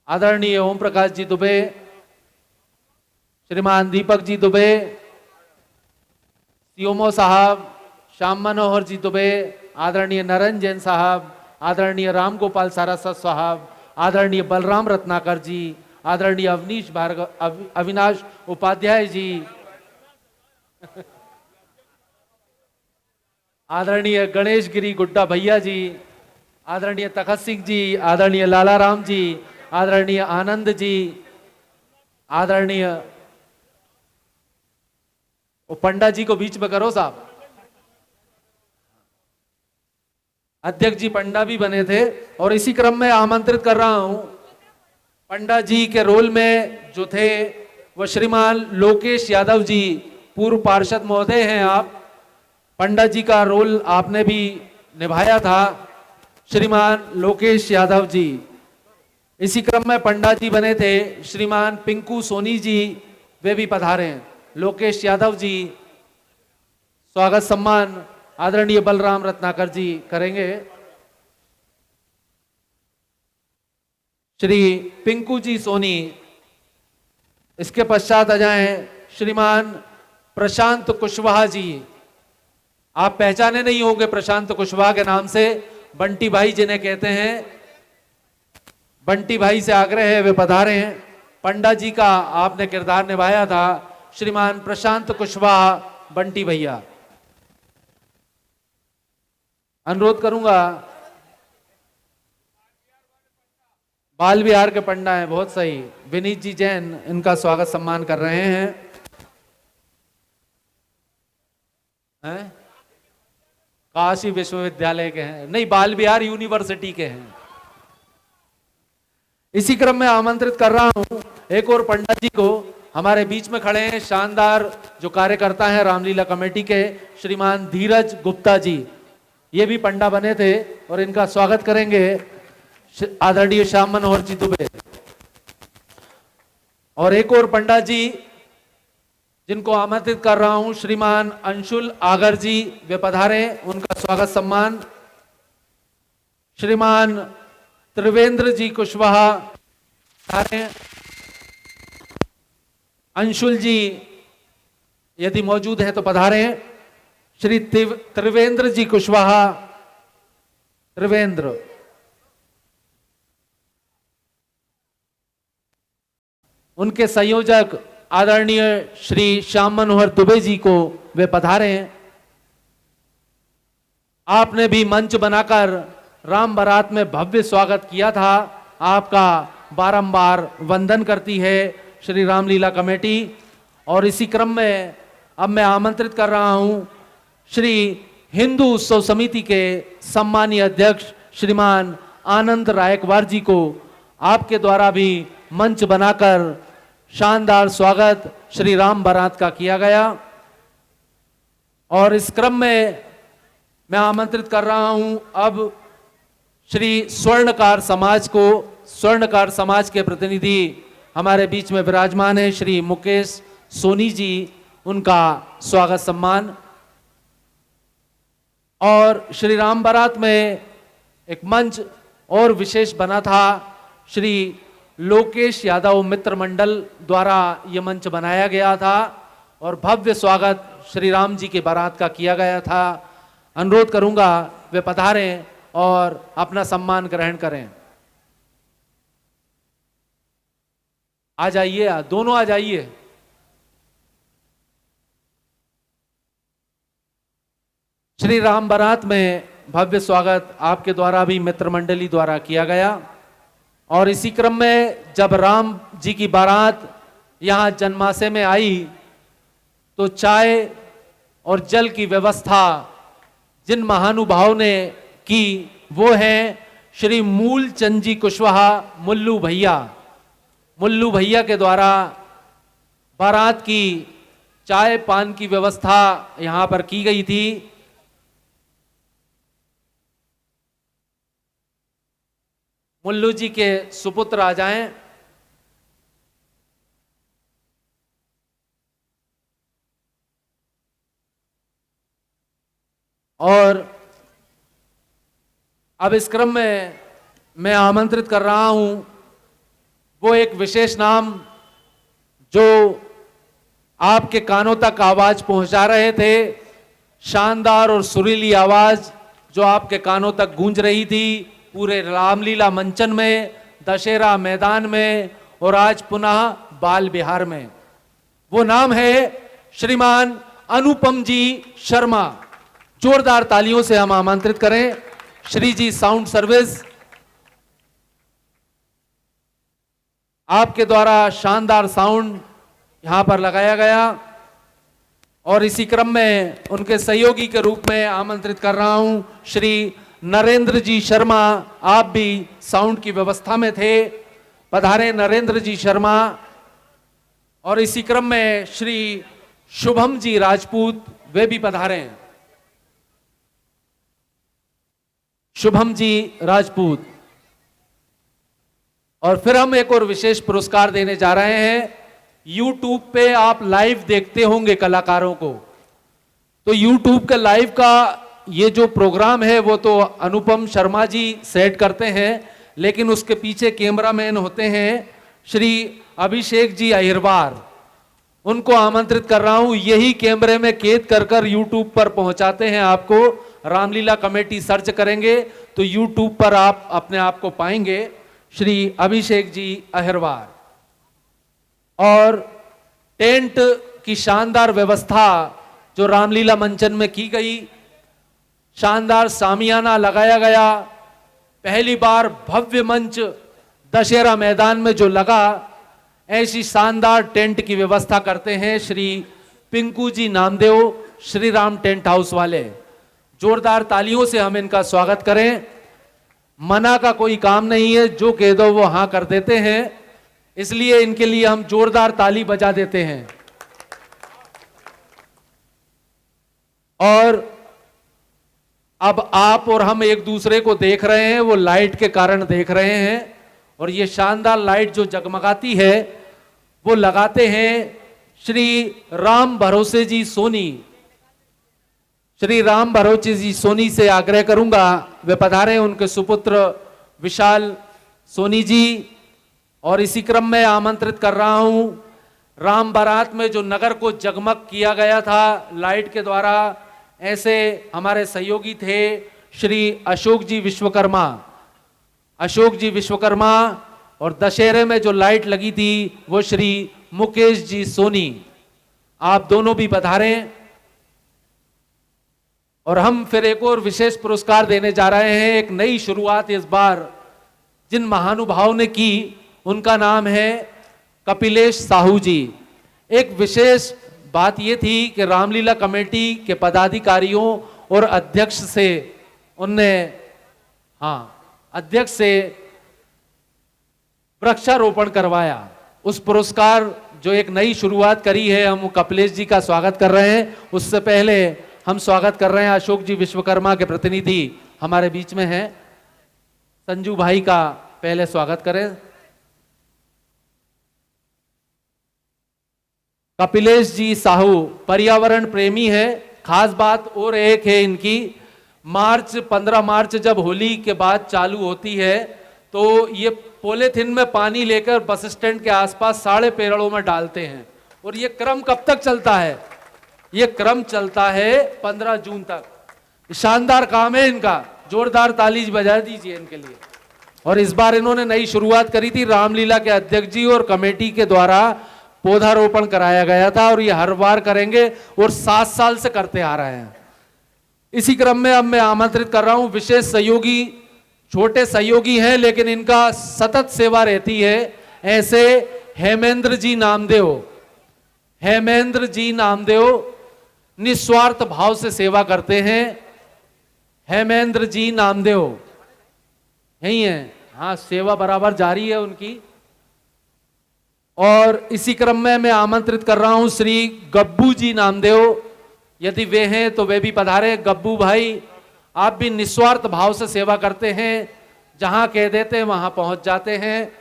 आदरणीय ओम प्रकाश जी दुबे, श्रीमान दीपक जी दुबे, सीओमओ साहब, श्याम मनोहर जी दुबे, आदरणीय नरेंद्र जैन साहब, आदरणीय राम गोपाल सारस्वत साहब, आदरणीय बलराम रत्नाकर जी, आदरणीय अविनाश उपाध्याय जी, आदरणीय गणेश गिरी गुड्डा भैया जी, आदरणीय तखत सिंह जी, आदरणीय लाला राम जी, आदरणीय आनंद जी, आदरणीय पंडा जी को बीच में करो साहब। अध्यक्ष जी पंडा भी बने थे और इसी क्रम में आमंत्रित कर रहा हूं पंडा जी के रोल में जो थे वो श्रीमान लोकेश यादव जी, पूर्व पार्षद महोदय हैं आप। पंडा जी का रोल आपने भी निभाया था, श्रीमान लोकेश यादव जी। इसी क्रम में पंडा जी बने थे श्रीमान पिंकू सोनी जी, वे भी पधारे हैं। लोकेश यादव जी, स्वागत सम्मान आदरणीय बलराम रत्नाकर जी करेंगे। श्री पिंकू जी सोनी, इसके पश्चात आ जाएं श्रीमान प्रशांत कुशवाहा जी। आप पहचाने नहीं होंगे प्रशांत कुशवाहा के नाम से, बंटी भाई जिन्हें कहते हैं, बंटी भाई से आग्रह है वे पधारे हैं। पंडा जी का आपने किरदार निभाया था, श्रीमान प्रशांत कुशवाहा, बंटी भैया। अनुरोध करूंगा, बाल विहार के पंडा हैं, बहुत सही, विनीत जी जैन इनका स्वागत सम्मान कर रहे हैं। काशी विश्वविद्यालय के हैं, नहीं बाल विहार यूनिवर्सिटी के हैं। इसी क्रम में आमंत्रित कर रहा हूं एक और पंडा जी को, हमारे बीच में खड़े हैं शानदार जो कार्यकर्ता हैं रामलीला कमेटी के, श्रीमान धीरज गुप्ता जी। ये भी पंडा बने थे और इनका स्वागत करेंगे आदरणीय श्याम मनोहर जी दुबे। और एक और पंडा जी जिनको आमंत्रित कर रहा हूं श्रीमान अंशुल आगर जी, वे पधारे, उनका स्वागत सम्मान। श्रीमान त्रिवेंद्र जी कुशवाहा पधारे। अंशुल जी यदि मौजूद हैं तो पधारे। श्री त्रिवेंद्र जी कुशवाहा, त्रिवेंद्र। उनके संयोजक आदरणीय श्री श्याम मनोहर दुबे जी को वे पधारे हैं। आपने भी मंच बनाकर राम बारात में भव्य स्वागत किया था, आपका बारंबार वंदन करती है श्री रामलीला कमेटी। और इसी क्रम में अब मैं आमंत्रित कर रहा हूं श्री हिंदू उत्सव समिति के सम्मानीय अध्यक्ष श्रीमान आनंद रायकवार जी को, आपके द्वारा भी मंच बनाकर शानदार स्वागत श्री राम बारात का किया गया। और इस क्रम में मैं आमंत्रित कर रहा हूं अब श्री स्वर्णकार समाज को। स्वर्णकार समाज के प्रतिनिधि हमारे बीच में विराजमान है श्री मुकेश सोनी जी, उनका स्वागत सम्मान। और श्री राम बारात में एक मंच और विशेष बना था, श्री लोकेश यादव मित्र मंडल द्वारा यह मंच बनाया गया था और भव्य स्वागत श्री राम जी के बारात का किया गया था। अनुरोध करूंगा वे पधारें और अपना सम्मान ग्रहण करें। आ जाइए, दोनों आ जाइए। श्री राम बारात में भव्य स्वागत आपके द्वारा भी मित्र मंडली द्वारा किया गया। और इसी क्रम में जब राम जी की बारात यहाँ जन्माशय में आई तो चाय और जल की व्यवस्था जिन महानुभाव ने की वो हैं श्री मूलचंद जी कुशवाहा, मुल्लू भैया। मुल्लू भैया के द्वारा बारात की चाय पान की व्यवस्था यहाँ पर की गई थी। मुल्लू जी के सुपुत्र आ जाएं। और अब इस क्रम में मैं आमंत्रित कर रहा हूं वो एक विशेष नाम जो आपके कानों तक आवाज पहुंचा रहे थे। शानदार और सुरीली आवाज जो आपके कानों तक गूंज रही थी पूरे रामलीला मंचन में, दशहरा मैदान में और आज पुनः बाल बिहार में, वो नाम है श्रीमान अनुपम जी शर्मा। जोरदार तालियों से हम आमंत्रित करें श्री जी। साउंड सर्विस आपके द्वारा शानदार साउंड यहां पर लगाया गया और इसी क्रम में उनके सहयोगी के रूप में आमंत्रित कर रहा हूं श्री नरेंद्र जी शर्मा। आप भी साउंड की व्यवस्था में थे, पधारे नरेंद्र जी शर्मा। और इसी क्रम में श्री शुभम जी राजपूत, वे भी पधारे। शुभम जी राजपूत। और फिर हम एक और विशेष पुरस्कार देने जा रहे हैं। YouTube पे आप लाइव देखते होंगे कलाकारों को, तो YouTube के लाइव का ये जो प्रोग्राम है वो तो अनुपम शर्मा जी सेट करते हैं, लेकिन उसके पीछे कैमरामैन होते हैं श्री अभिषेक जी अहिरवार। उनको आमंत्रित कर रहा हूं, यही कैमरे में कैद कर कर YouTube पर पहुंचाते हैं आपको। रामलीला कमेटी सर्च करेंगे तो YouTube पर आप अपने आप को पाएंगे, श्री अभिषेक जी अहिरवार। और टेंट की शानदार व्यवस्था जो रामलीला मंचन में की गई, शानदार सामियाना लगाया गया। पहली बार भव्य मंच दशहरा मैदान में जो लगा, ऐसी शानदार टेंट की व्यवस्था करते हैं श्री पिंकू जी नामदेव, श्री राम टेंट हाउस वाले। जोरदार तालियों से हम इनका स्वागत करें। मना का कोई काम नहीं है, जो कह दो वो हाँ कर देते हैं, इसलिए इनके लिए हम जोरदार ताली बजा देते हैं। और अब आप और हम एक दूसरे को देख रहे हैं, वो लाइट के कारण देख रहे हैं। और ये शानदार लाइट जो जगमगाती है वो लगाते हैं श्री राम भरोसे जी सोनी। श्री राम भरोसे जी सोनी से आग्रह करूंगा वे पधारे, उनके सुपुत्र विशाल सोनी जी। और इसी क्रम में आमंत्रित कर रहा हूं राम बारात में जो नगर को जगमग किया गया था लाइट के द्वारा, ऐसे हमारे सहयोगी थे श्री अशोक जी विश्वकर्मा। अशोक जी विश्वकर्मा। और दशहरे में जो लाइट लगी थी वो श्री मुकेश जी सोनी। आप दोनों भी पधारें। और हम फिर एक और विशेष पुरस्कार देने जा रहे हैं। एक नई शुरुआत इस बार जिन महानुभाव ने की, उनका नाम है कपिलेश साहू जी। एक विशेष बात यह थी कि रामलीला कमेटी के पदाधिकारियों और अध्यक्ष से उनने अध्यक्ष से वृक्षारोपण करवाया। उस पुरस्कार जो एक नई शुरुआत करी है, हम कपिलेश जी का स्वागत कर रहे हैं। उससे पहले हम स्वागत कर रहे हैं अशोक जी विश्वकर्मा के प्रतिनिधि हमारे बीच में हैं, संजू भाई का पहले स्वागत करें। कपिलेश जी साहू पर्यावरण प्रेमी है। खास बात और एक है इनकी, 15 मार्च जब होली के बाद चालू होती है तो ये पॉलीथिन में पानी लेकर बस स्टैंड के आसपास 3.5 पेड़ों में डालते हैं। और ये क्रम कब तक चलता है? ये क्रम चलता है 15 जून तक। शानदार काम है इनका, जोरदार ताली बजा दीजिए इनके लिए। और इस बार इन्होंने नई शुरुआत करी थी, रामलीला के अध्यक्ष जी और कमेटी के द्वारा पौधारोपण कराया गया था और ये हर बार करेंगे और 7 साल से करते आ रहे हैं। इसी क्रम में अब मैं आमंत्रित कर रहा हूं विशेष सहयोगी, छोटे सहयोगी हैं लेकिन इनका सतत सेवा रहती है, ऐसे हेमेंद्र जी नामदेव। हेमेंद्र जी नामदेव निस्वार्थ भाव से सेवा करते हैं। हेमेंद्र जी नामदेव यही है, हाँ, सेवा बराबर जारी है उनकी। और इसी क्रम में मैं आमंत्रित कर रहा हूं श्री गब्बू जी नामदेव, यदि वे हैं तो वे भी पधारे। गब्बू भाई, आप भी निस्वार्थ भाव से सेवा करते हैं, जहां कह देते हैं वहां पहुंच जाते हैं।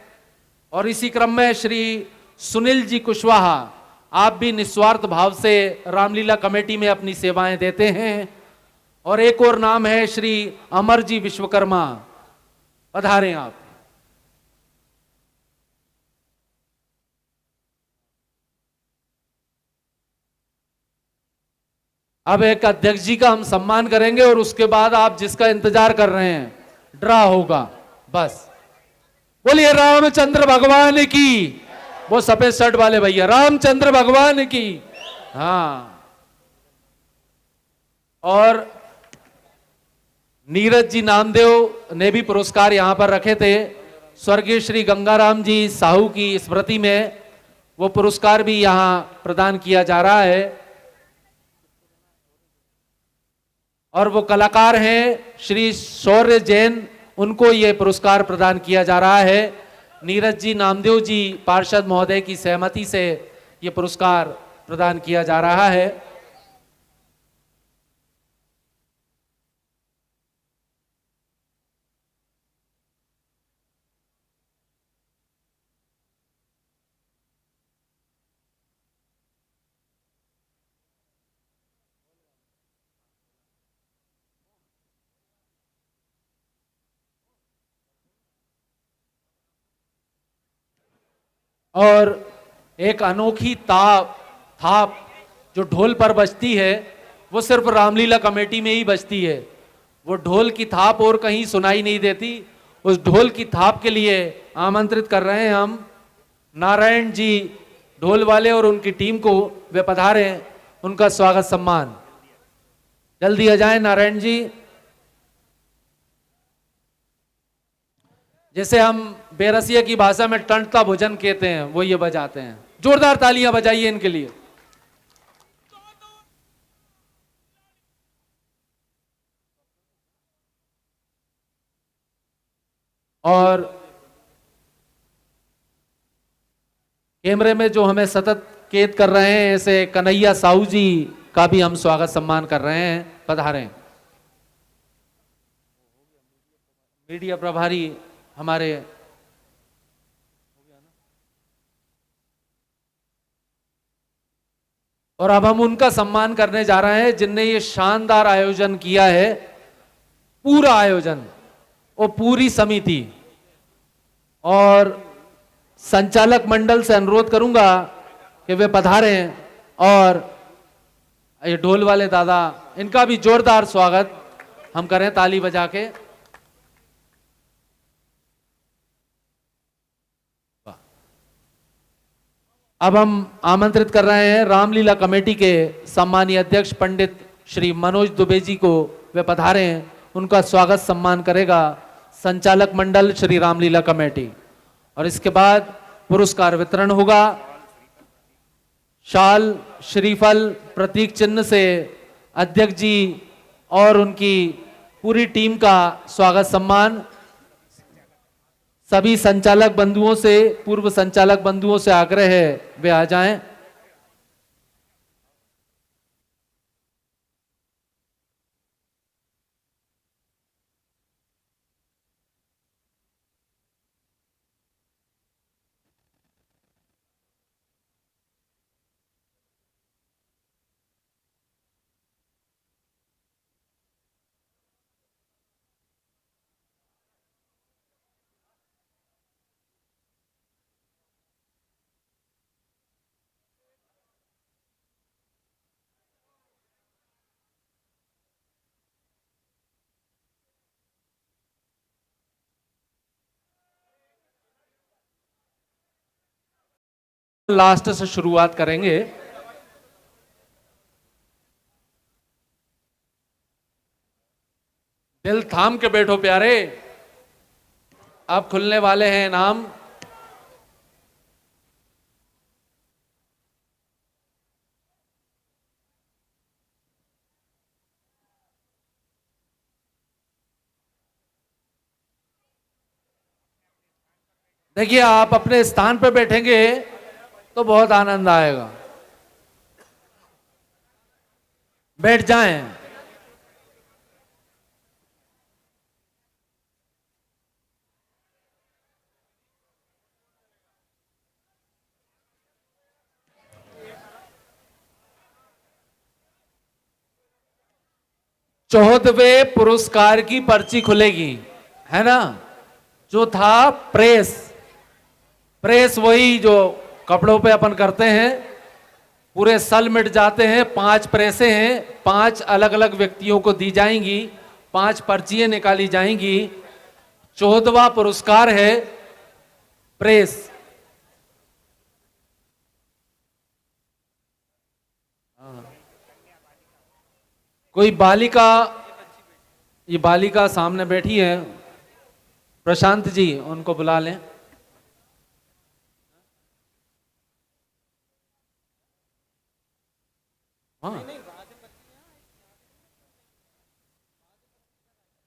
और इसी क्रम में श्री सुनील जी कुशवाहा, आप भी निस्वार्थ भाव से रामलीला कमेटी में अपनी सेवाएं देते हैं। और एक और नाम है श्री अमर जी विश्वकर्मा, पधारें आप। अब एक अध्यक्ष जी का हम सम्मान करेंगे और उसके बाद आप जिसका इंतजार कर रहे हैं ड्रा होगा। बस बोलिए रामचंद्र भगवान की, वो सफेद शर्ट वाले भैया, रामचंद्र भगवान की। हाँ, और नीरज जी नामदेव ने भी पुरस्कार यहां पर रखे थे। स्वर्गीय श्री गंगाराम जी साहू की स्मृति में वो पुरस्कार भी यहां प्रदान किया जा रहा है। और वो कलाकार हैं श्री शौर्य जैन, उनको ये पुरस्कार प्रदान किया जा रहा है। नीरज जी नामदेव जी पार्षद महोदय की सहमति से ये पुरस्कार प्रदान किया जा रहा है। और एक अनोखी थाप जो ढोल पर बजती है वो सिर्फ रामलीला कमेटी में ही बजती है। वो ढोल की थाप और कहीं सुनाई नहीं देती। उस ढोल की थाप के लिए आमंत्रित कर रहे हैं हम नारायण जी ढोल वाले और उनकी टीम को। वे पधारे, उनका स्वागत सम्मान जल्दी आ जाए नारायण जी। जैसे हम बेरसिया की भाषा में टंटता भोजन कहते हैं, वो ये बजाते हैं। जोरदार तालियां बजाइए इनके लिए। और कैमरे में जो हमें सतत कैद कर रहे हैं ऐसे कन्हैया साहू जी का भी हम स्वागत सम्मान कर रहे हैं। पधारें। मीडिया प्रभारी हमारे और अब हम उनका सम्मान करने जा रहे हैं जिनने ये शानदार आयोजन किया है। पूरा आयोजन और पूरी समिति और संचालक मंडल से अनुरोध करूंगा कि वे पधारें और ये ढोल वाले दादा, इनका भी जोरदार स्वागत हम करें ताली बजा के। अब हम आमंत्रित कर रहे हैं रामलीला कमेटी के सम्मानीय अध्यक्ष पंडित श्री मनोज दुबे जी को। वे पधारे हैं, उनका स्वागत सम्मान करेगा संचालक मंडल श्री रामलीला कमेटी। और इसके बाद पुरस्कार वितरण होगा। शाल, श्रीफल, प्रतीक चिन्ह से अध्यक्ष जी और उनकी पूरी टीम का स्वागत सम्मान। सभी संचालक बंधुओं से, पूर्व संचालक बंधुओं से आग्रह है वे आ जाएं। लास्ट से शुरुआत करेंगे। दिल थाम के बैठो प्यारे, अब खुलने वाले हैं इनाम। देखिए, आप अपने स्थान पर बैठेंगे तो बहुत आनंद आएगा। बैठ जाएं। चौदहवें पुरस्कार की पर्ची खुलेगी, है ना। जो था प्रेस वही जो कपड़ों पे अपन करते हैं, पूरे सल मिट जाते हैं। 5 प्रेसें हैं, 5 अलग अलग व्यक्तियों को दी जाएंगी, 5 पर्चियां निकाली जाएंगी। 14वां पुरस्कार है प्रेस। कोई बालिका, ये बालिका सामने बैठी है, प्रशांत जी उनको बुला लें। हाँ,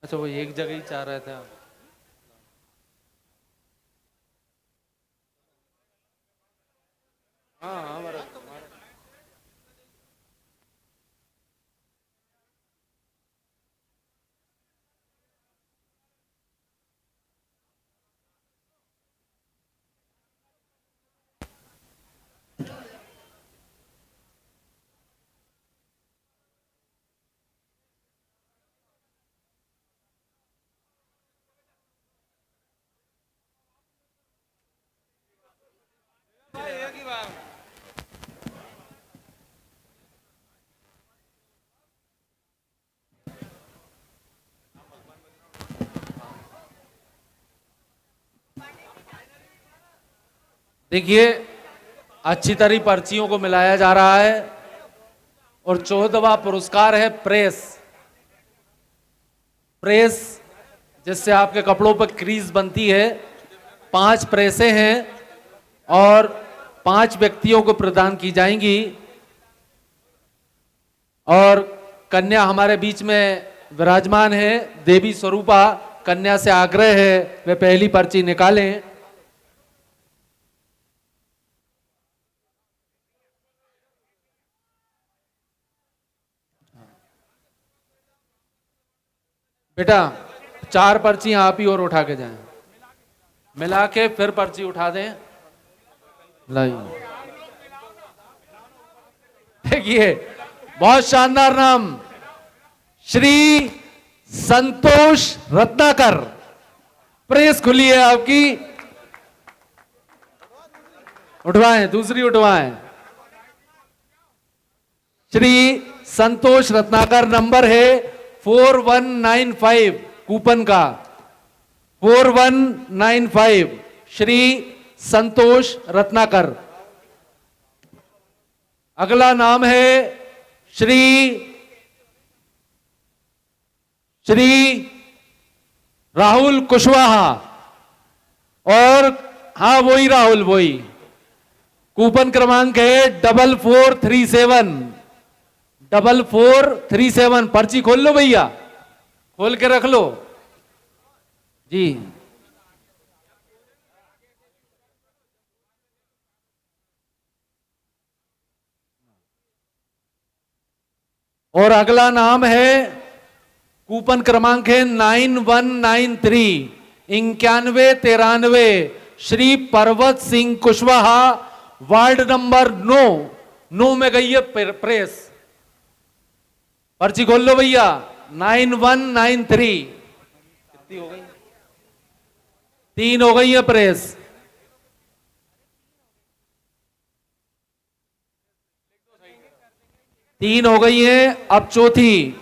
अच्छा वो एक जगह ही चाह रहे थे। हाँ हाँ बराबर। देखिए अच्छी तरह पर्चियों को मिलाया जा रहा है और 14वां पुरस्कार है प्रेस। प्रेस जिससे आपके कपड़ों पर क्रीज बनती है। 5 प्रेसें हैं और 5 व्यक्तियों को प्रदान की जाएंगी। और कन्या हमारे बीच में विराजमान है, देवी स्वरूपा। कन्या से आग्रह है वे पहली पर्ची निकालें। बेटा 4 पर्चियां आप ही और उठा के जाएं, मिला के फिर पर्ची उठा दें। लाइए देखिए बहुत शानदार नाम, श्री संतोष रत्नाकर। प्रेस खुली है आपकी, उठवाएं, दूसरी उठवाएं। श्री संतोष रत्नाकर, नंबर है 4195 कूपन का 4195, श्री संतोष रत्नाकर। अगला नाम है श्री राहुल कुशवाहा। और हाँ वही राहुल, वही। कूपन क्रमांक है 4437 4437। पर्ची खोल लो भैया, खोल के रख लो जी। और अगला नाम है, कूपन क्रमांक है 9193 9193, श्री पर्वत सिंह कुशवाहा, वार्ड नंबर 9 में गई है प्रेस। पर्ची खोल लो भैया 9193। कितनी हो गई? 3 हो गई है प्रेस। तीन हो गई है, अब चौथी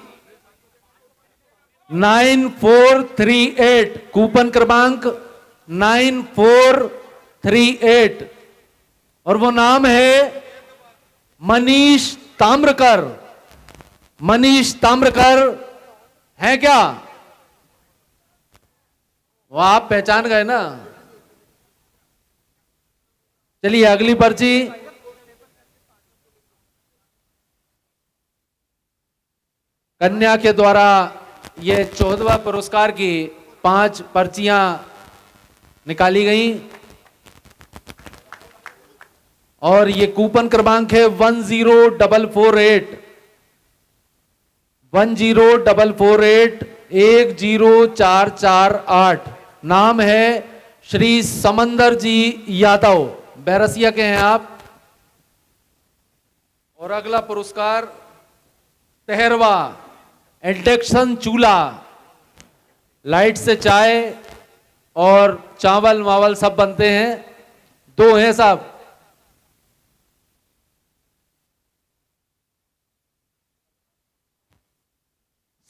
9438, कूपन क्रमांक 9438 और वो नाम है मनीष ताम्रकर। मनीष ताम्रकर है क्या? वो आप पहचान गए ना। चलिए अगली पर्ची। कन्या के द्वारा ये 14वां पुरस्कार की 5 पर्चियां निकाली गई और ये कूपन क्रमांक है 10448 10448 10448। नाम है श्री समंदर जी यादव, बैरसिया के हैं आप। और अगला पुरस्कार 13वां इंडक्शन चूल्हा। लाइट से चाय और चावल मावल सब बनते हैं। 2 हैं साहब।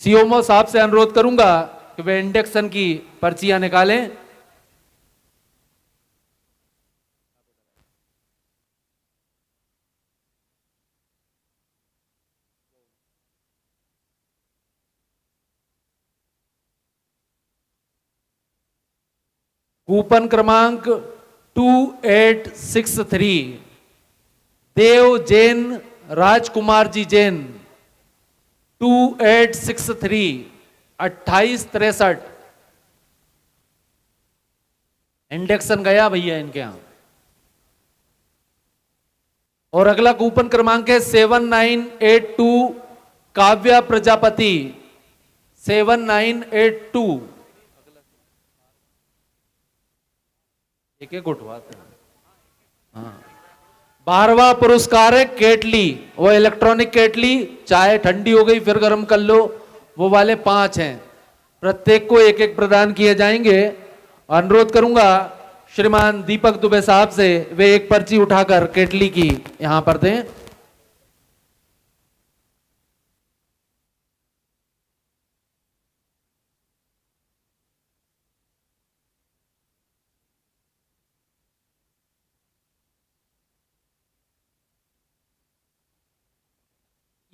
सीओमओ साहब से अनुरोध करूंगा कि वे इंडेक्शन की पर्चियां निकालें। कूपन क्रमांक 2863 देव जैन राजकुमार जी जैन 2863 2863 इंडेक्शन गया भैया इनके यहां। और अगला कूपन क्रमांक है 7982 काव्या प्रजापति 7982 एक एक उठवाते हैं। हाँ 12वां पुरस्कार है केटली, वो इलेक्ट्रॉनिक केटली, चाय ठंडी हो गई फिर गर्म कर लो, वो वाले 5 हैं, प्रत्येक को एक एक प्रदान किए जाएंगे। अनुरोध करूंगा श्रीमान दीपक दुबे साहब से वे एक पर्ची उठाकर केटली की यहां पर दें।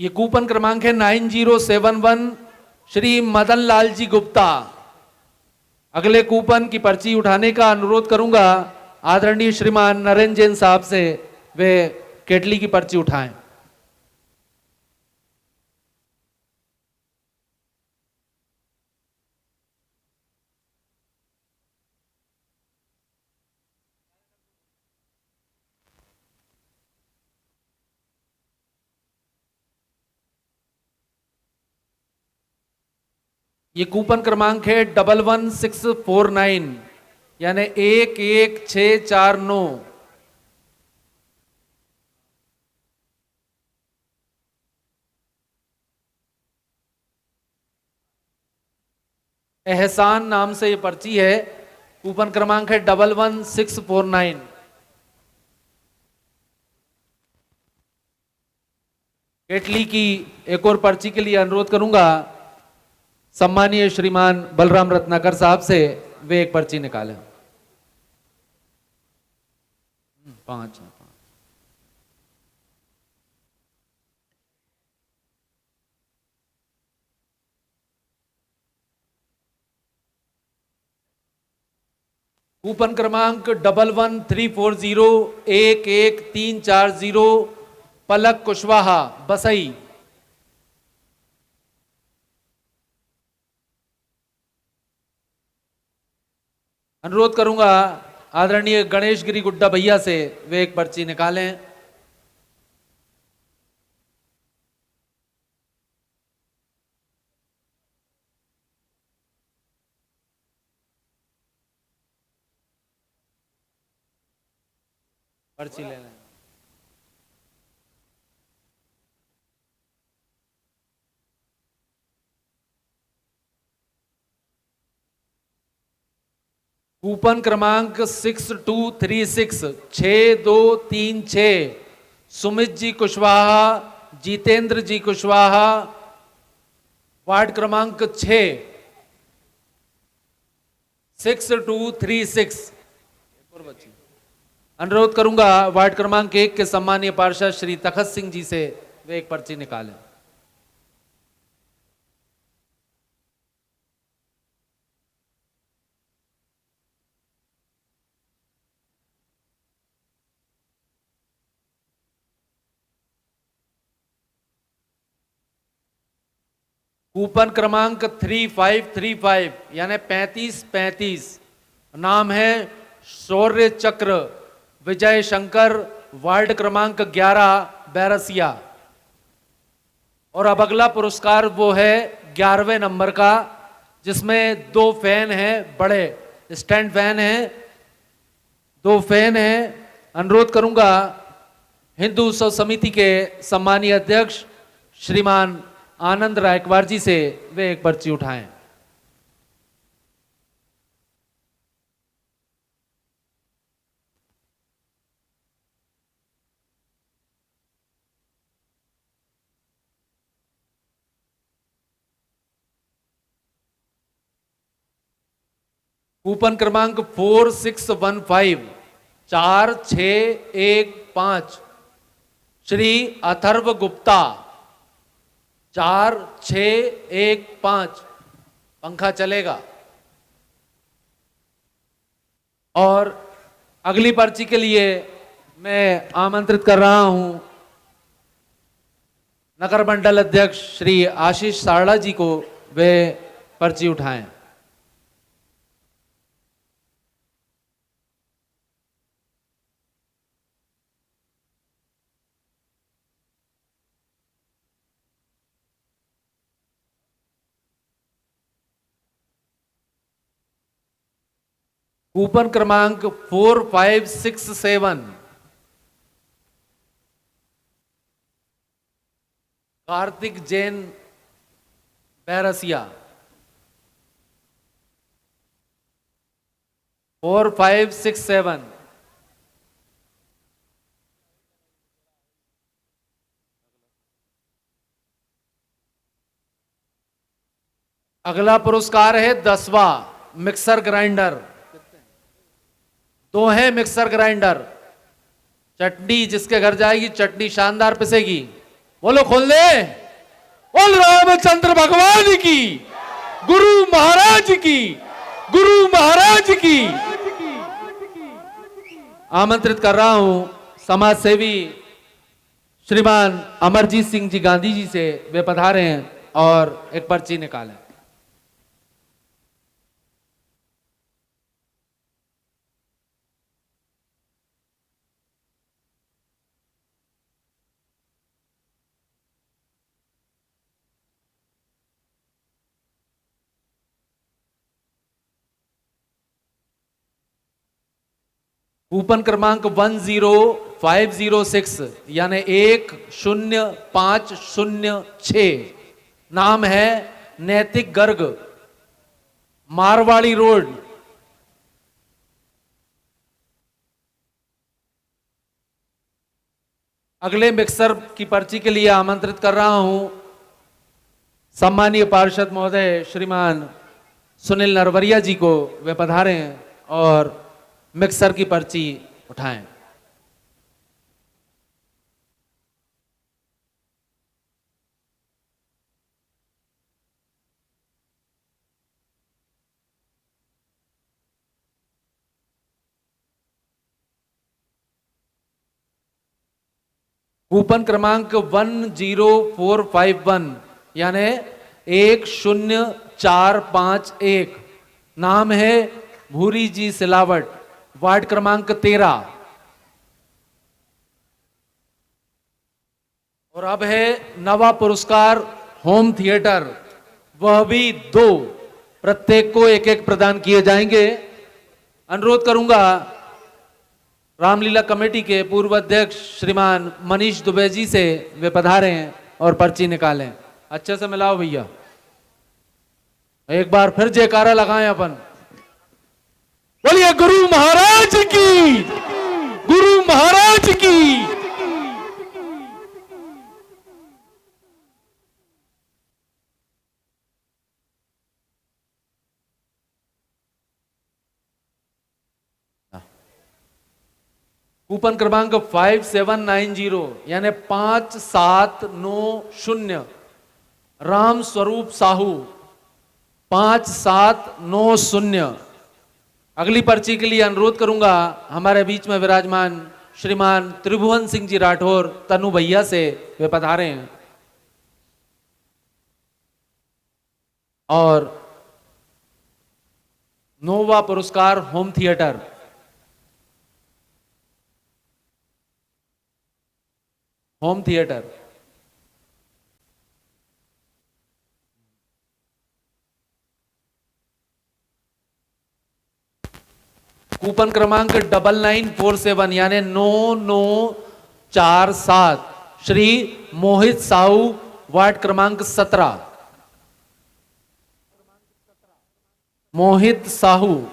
ये कूपन क्रमांक है 9071 श्री मदन लाल जी गुप्ता। अगले कूपन की पर्ची उठाने का अनुरोध करूंगा आदरणीय श्रीमान नरेंद्र जैन साहब से, वे केटली की पर्ची उठाएं। ये कूपन क्रमांक है 11649 यानी 11649। एहसान नाम से ये पर्ची है, कूपन क्रमांक है 11649। केटली की एक और पर्ची के लिए अनुरोध करूंगा सम्मानीय श्रीमान बलराम रत्नाकर साहब से, वे एक पर्ची निकालें। 5 कूपन क्रमांक 11340 पलक कुशवाहा बसई। अनुरोध करूंगा आदरणीय गणेश गिरी गुड्डा भैया से, वे एक पर्ची निकालें। पर्ची ले लें। कूपन क्रमांक 6236 6236 सुमित जी कुशवाहा जितेंद्र जी कुशवाहा वार्ड क्रमांक 6 6236। अनुरोध करूंगा वार्ड क्रमांक 1 के सम्मानीय पार्षद श्री तखत सिंह जी से, वे एक पर्ची निकालें। कूपन क्रमांक 3535 यानी 3535 नाम है शौर्य चक्र विजय शंकर वार्ड क्रमांक 11 बैरसिया। और अब अगला पुरस्कार वो है 11वें नंबर का, जिसमें 2 फैन हैं, बड़े स्टैंड फैन हैं, 2 फैन हैं। अनुरोध करूंगा हिंदू उत्सव समिति के सम्मानीय अध्यक्ष श्रीमान आनंद रायकवार जी से, वे एक पर्ची उठाएं। कूपन क्रमांक 4615 4615 श्री अथर्व गुप्ता 4615। पंखा चलेगा। और अगली पर्ची के लिए मैं आमंत्रित कर रहा हूं नगर मंडल अध्यक्ष श्री आशीष सारड़ा जी को, वे पर्ची उठाएं। कूपन क्रमांक 4567 कार्तिक जैन बैरसिया 4567। अगला पुरस्कार है 10वां मिक्सर ग्राइंडर। 2 है मिक्सर ग्राइंडर। चटनी जिसके घर जाएगी चटनी शानदार पिसेगी। बोलो खोल दे। बोल रामचंद्र भगवान की, गुरु महाराज की, गुरु महाराज की। आमंत्रित कर रहा हूं समाज सेवी श्रीमान अमरजीत सिंह जी गांधी जी से, वे पधारे हैं और एक पर्ची निकालें। कूपन क्रमांक 10506 यानी 10506। नाम है नैतिक गर्ग, मारवाड़ी रोड। अगले मिक्सर की पर्ची के लिए आमंत्रित कर रहा हूं सम्मानीय पार्षद महोदय श्रीमान सुनील नरवरिया जी को, वे पधारे हैं और मिक्सर की पर्ची उठाएं। कूपन क्रमांक 10451 यानी 10451। नाम है भूरी जी सिलावट, वार्ड क्रमांक 13। और अब है नवा पुरस्कार होम थिएटर, वह भी 2, प्रत्येक को एक एक प्रदान किए जाएंगे। अनुरोध करूंगा रामलीला कमेटी के पूर्व अध्यक्ष श्रीमान मनीष दुबे जी से, वे पधारे हैं और पर्ची निकालें। अच्छे से मिलाओ भैया, एक बार फिर जयकारा लगाएं अपन। बोलिए गुरु महाराज की, गुरु महाराज की। कूपन क्रमांक 5790 यानी 5790 राम स्वरूप साहू 5790। अगली पर्ची के लिए अनुरोध करूंगा हमारे बीच में विराजमान श्रीमान त्रिभुवन सिंह जी राठौर तनु भैया से, वे पधारे हैं और नोवा पुरस्कार home theatre. Home theatre coupon क्रमांक 9947 यानी 9947 श्री मोहित साहू, वार्ड क्रमांक 17। मोहित साहू।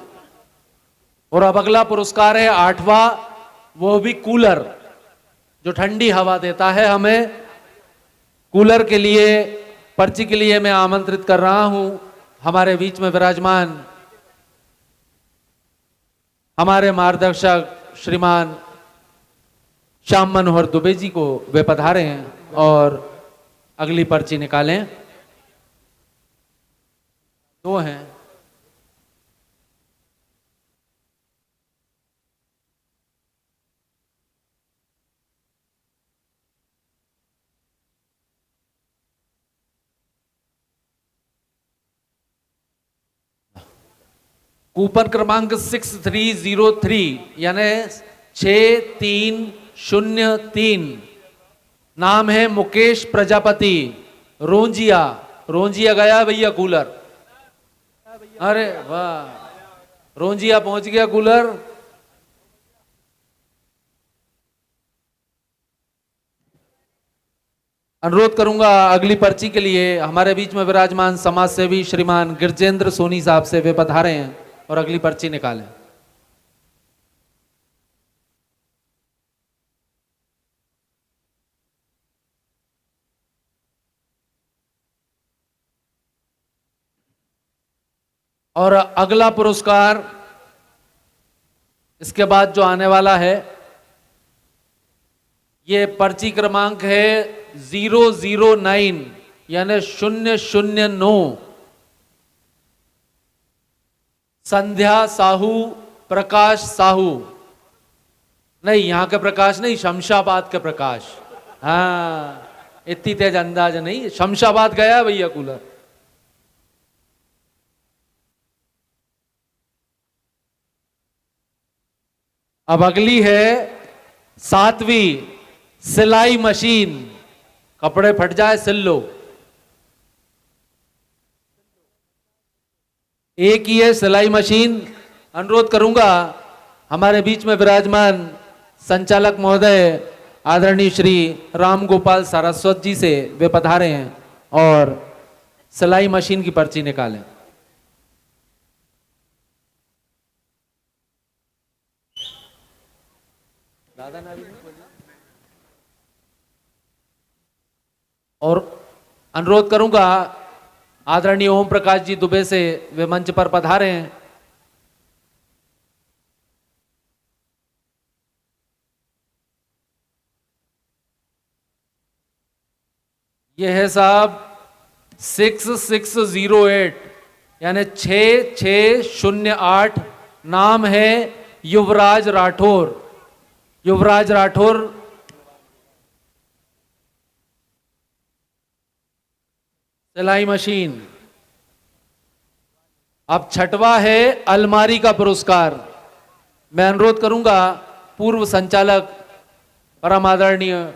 और अब अगला पुरस्कार है 8वां, वो भी कूलर, जो ठंडी हवा देता है हमें। कूलर के लिए पर्ची के लिए मैं आमंत्रित कर रहा हूं हमारे बीच में विराजमान हमारे मार्गदर्शक श्रीमान श्याम मनोहर दुबे जी को वे पधारे हैं और अगली पर्ची निकालें। दो हैं। कूपन क्रमांक 6303 यानी 6303। नाम है मुकेश प्रजापति, रोंजिया। रोंजिया गया भैया कूलर। अरे वाह, रोंजिया पहुंच गया कूलर। अनुरोध करूंगा अगली पर्ची के लिए हमारे बीच में विराजमान समाज सेवी श्रीमान गिरजेंद्र सोनी साहब से वे पधारे हैं और अगली पर्ची निकालें। और अगला पुरस्कार इसके बाद जो आने वाला है, ये पर्ची क्रमांक है 009 यानी 009। संध्या साहू, प्रकाश साहू। नहीं, यहां के प्रकाश नहीं, शमशाबाद के प्रकाश। हाँ, इतनी तेज अंदाज नहीं, शमशाबाद गया भैया कूलर। अब अगली है 7वीं सिलाई मशीन। कपड़े फट जाए सिल लो। एक ही है सिलाई मशीन। अनुरोध करूंगा हमारे बीच में विराजमान संचालक महोदय आदरणीय श्री राम गोपाल सारस्वत जी से वे पधारे हैं और सिलाई मशीन की पर्ची निकालें। और अनुरोध करूंगा आदरणीय ओम प्रकाश जी दुबे से वे मंच पर पधारे हैं। यह है साहब 6608 यानी 6608। नाम है युवराज राठौर। युवराज राठौर सिलाई मशीन। अब छठवां है अलमारी का पुरस्कार। मैं अनुरोध करूंगा पूर्व संचालक परम आदरणीय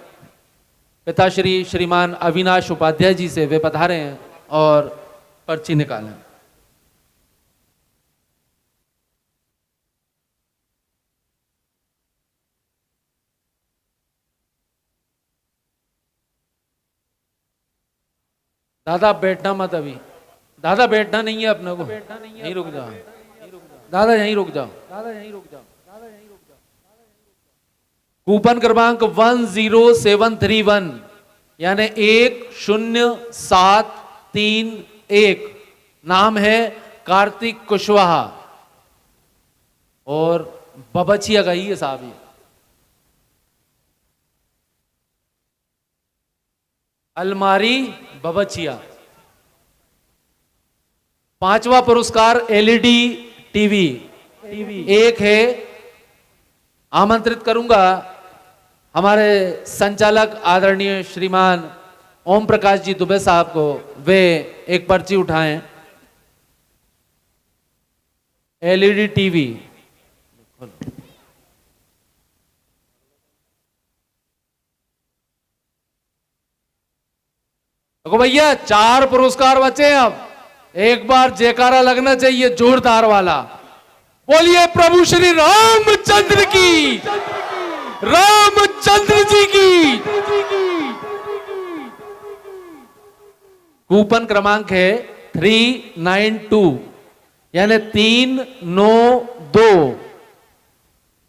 पिताश्री श्रीमान अविनाश उपाध्याय जी से वे पधारे हैं और पर्ची निकालें। दादा बैठना मत अभी। दादा बैठना नहीं है अपने को। यहीं रुक जाओ दादा, यहीं रुक जाओ। कूपन क्रमांक 10731 यानी 10731। नाम है कार्तिक कुशवाहा और बबचिया गई है साहब। ये अलमारी बबचिया। पांचवा पुरस्कार एलईडी टीवी। एक है, आमंत्रित करूंगा हमारे संचालक आदरणीय श्रीमान ओम प्रकाश जी दुबे साहब को, वे एक पर्ची उठाएं। LED TV. देखो भैया 4 पुरस्कार बचे हैं। अब एक बार जयकारा लगना चाहिए जोरदार वाला। बोलिए प्रभु श्री रामचंद्र की, रामचंद्र जी की। कूपन क्रमांक है 392 यानी 392।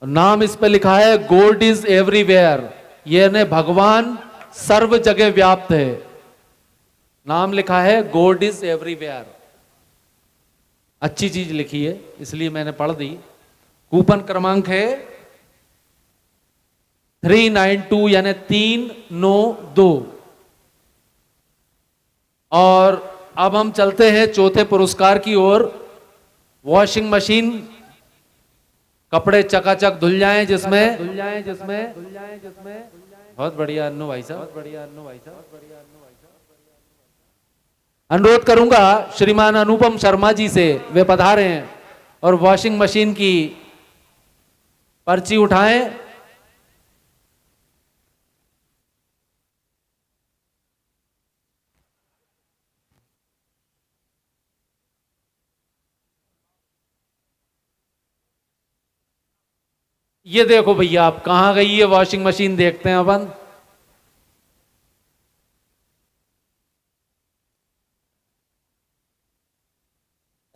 नाम इस पे लिखा है गॉड इज एवरीवेयर यानी भगवान सर्व जगह व्याप्त है। नाम लिखा है गॉड इज एवरीवेयर। अच्छी चीज लिखी है इसलिए मैंने पढ़ दी। कूपन क्रमांक है 392 यानी 392। और अब हम चलते हैं चौथे पुरस्कार की ओर। वॉशिंग मशीन, कपड़े चकाचक धुल जाएं जिसमें बहुत बढ़िया अन्नू भाई साहब। अनुरोध करूंगा श्रीमान अनुपम शर्मा जी से, वे पधारे हैं और वॉशिंग मशीन की पर्ची उठाएं। ये देखो भैया, आप कहां गई है वॉशिंग मशीन, देखते हैं अपन।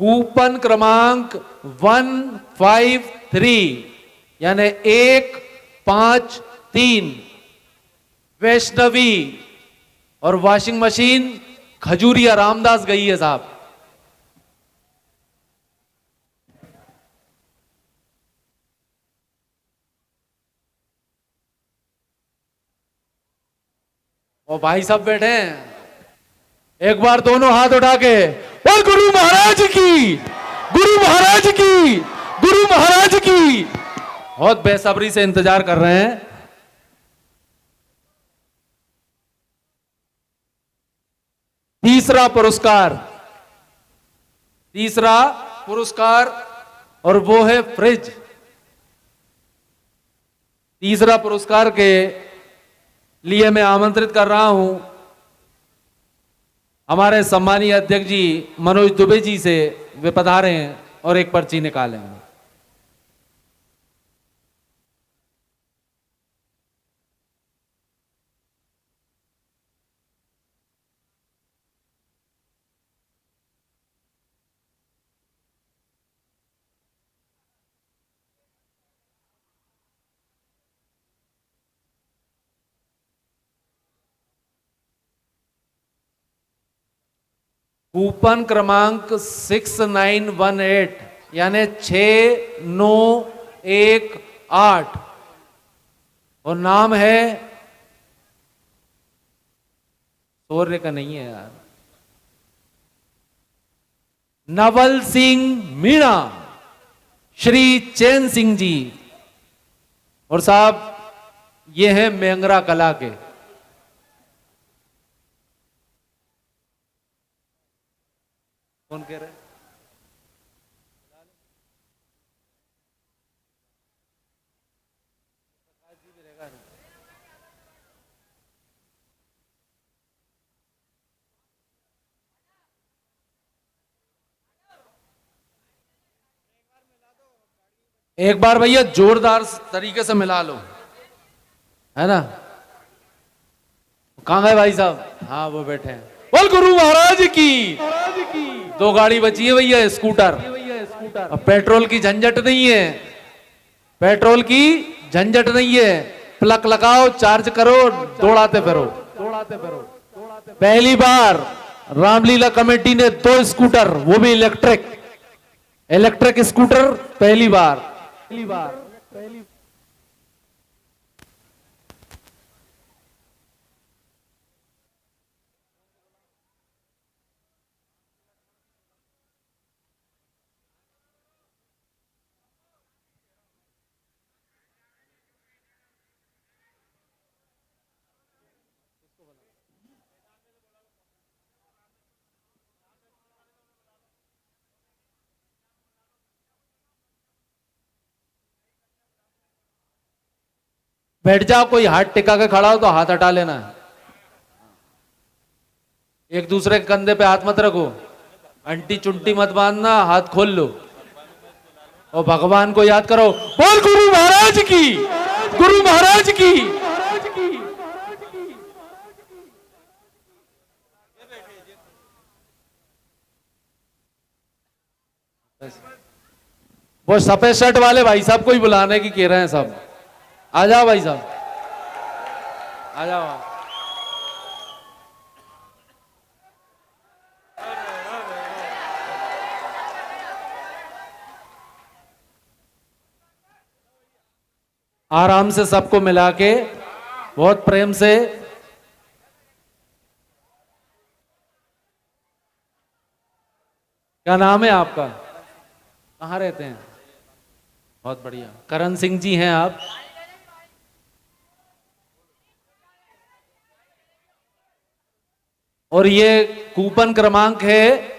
कूपन क्रमांक 153 यानी 153 वैष्णवी और वॉशिंग मशीन खजूरिया रामदास गई है साहब। और भाई साहब बैठे हैं, एक बार दोनों हाथ उठा के और गुरु महाराज की, गुरु महाराज की, गुरु महाराज की। बहुत बेसब्री से इंतजार कर रहे हैं। तीसरा पुरस्कार और वो है फ्रिज। तीसरा पुरस्कार के लिए मैं आमंत्रित कर रहा हूं हमारे सम्मानीय अध्यक्ष जी मनोज दुबे जी से, वे पधारे हैं और एक पर्ची निकालेंगे। कूपन क्रमांक 6918 यानी 6918 और नाम है, सूर्य का नहीं है यार, नवल सिंह मीणा, श्री चैन सिंह जी। और साहब ये है मेंगरा कला के। कौन कह रहे हैं? एक बार भैया जोरदार तरीके से मिला लो, है ना। कहां गए भाई साहब? हाँ वो बैठे हैं। बोल गुरु महाराज की। दो गाड़ी बची है भैया, स्कूटर। अब पेट्रोल की झंझट नहीं है, पेट्रोल की झंझट नहीं है। प्लग लगाओ, चार्ज करो, दौड़ाते फिरो। पहली बार रामलीला कमेटी ने 2 स्कूटर, वो भी इलेक्ट्रिक स्कूटर पहली बार। बैठ जाओ, कोई हाथ टिका के खड़ा हो तो हाथ हटा लेना है। एक दूसरे के कंधे पे हाथ मत रखो, अंटी चुंटी मत बांधना, हाथ खोल लो और भगवान को याद करो। बोल गुरु महाराज की, गुरु महाराज की। वो सफेद शर्ट वाले भाई साहब को ही बुलाने की कह रहे हैं सब। आ जाओ भाई साहब, आ जाओ। आराम से सबको मिला के बहुत प्रेम से। क्या नाम है आपका? कहाँ रहते हैं? बहुत बढ़िया, करण सिंह जी हैं आप। और ये कूपन क्रमांक है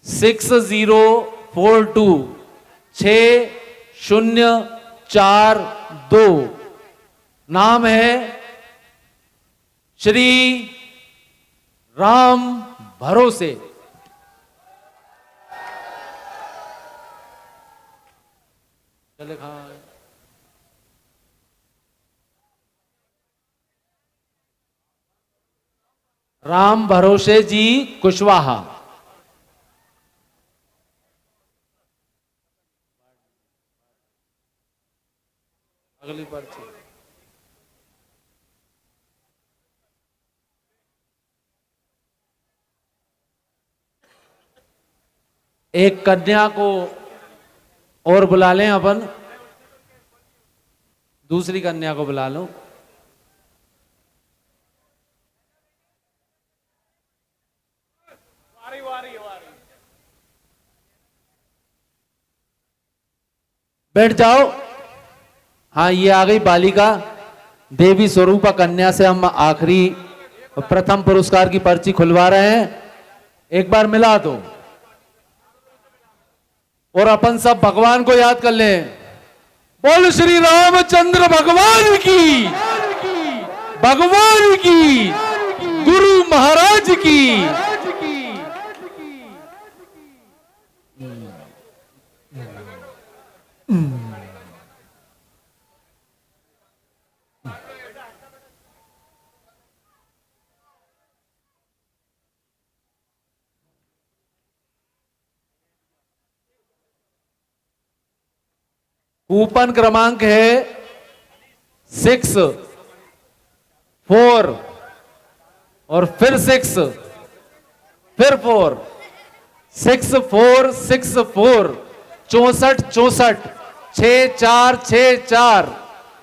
60426042। नाम है श्री राम भरोसे। चले कहाँ? राम भरोसे जी कुशवाहा। अगली पर्ची। एक कन्या को और बुला लें अपन, दूसरी कन्या को बुला लो। बैठ जाओ। हाँ, ये आ गई बालिका देवी स्वरूपा कन्या से हम आखिरी प्रथम पुरस्कार की पर्ची खुलवा रहे हैं। एक बार मिला दो और अपन सब भगवान को याद कर लें। बोल श्री रामचंद्र भगवान की, भगवान की, गुरु महाराज की। कूपन क्रमांक है 64 और फिर 6 फिर 4 6464 64 64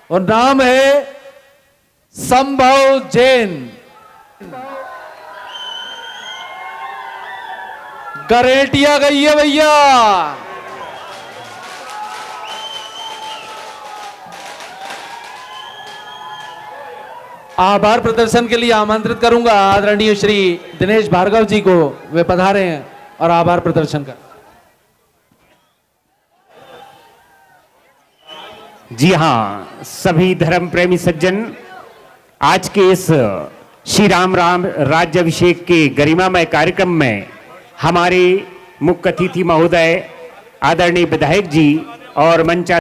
और नाम है संभव जैन। गरेटिया गई है भैया। आभार प्रदर्शन के लिए आमंत्रित करूंगा आदरणीय श्री दिनेश भार्गव जी को। वे पधारे हैं और आभार प्रदर्शन कर। जी हाँ, सभी धर्म प्रेमी सज्जन, आज के इस श्री राम राज्याभिषेक के गरिमामय कार्यक्रम में हमारे मुख्य अतिथि महोदय आदरणीय विधायक जी और मंचा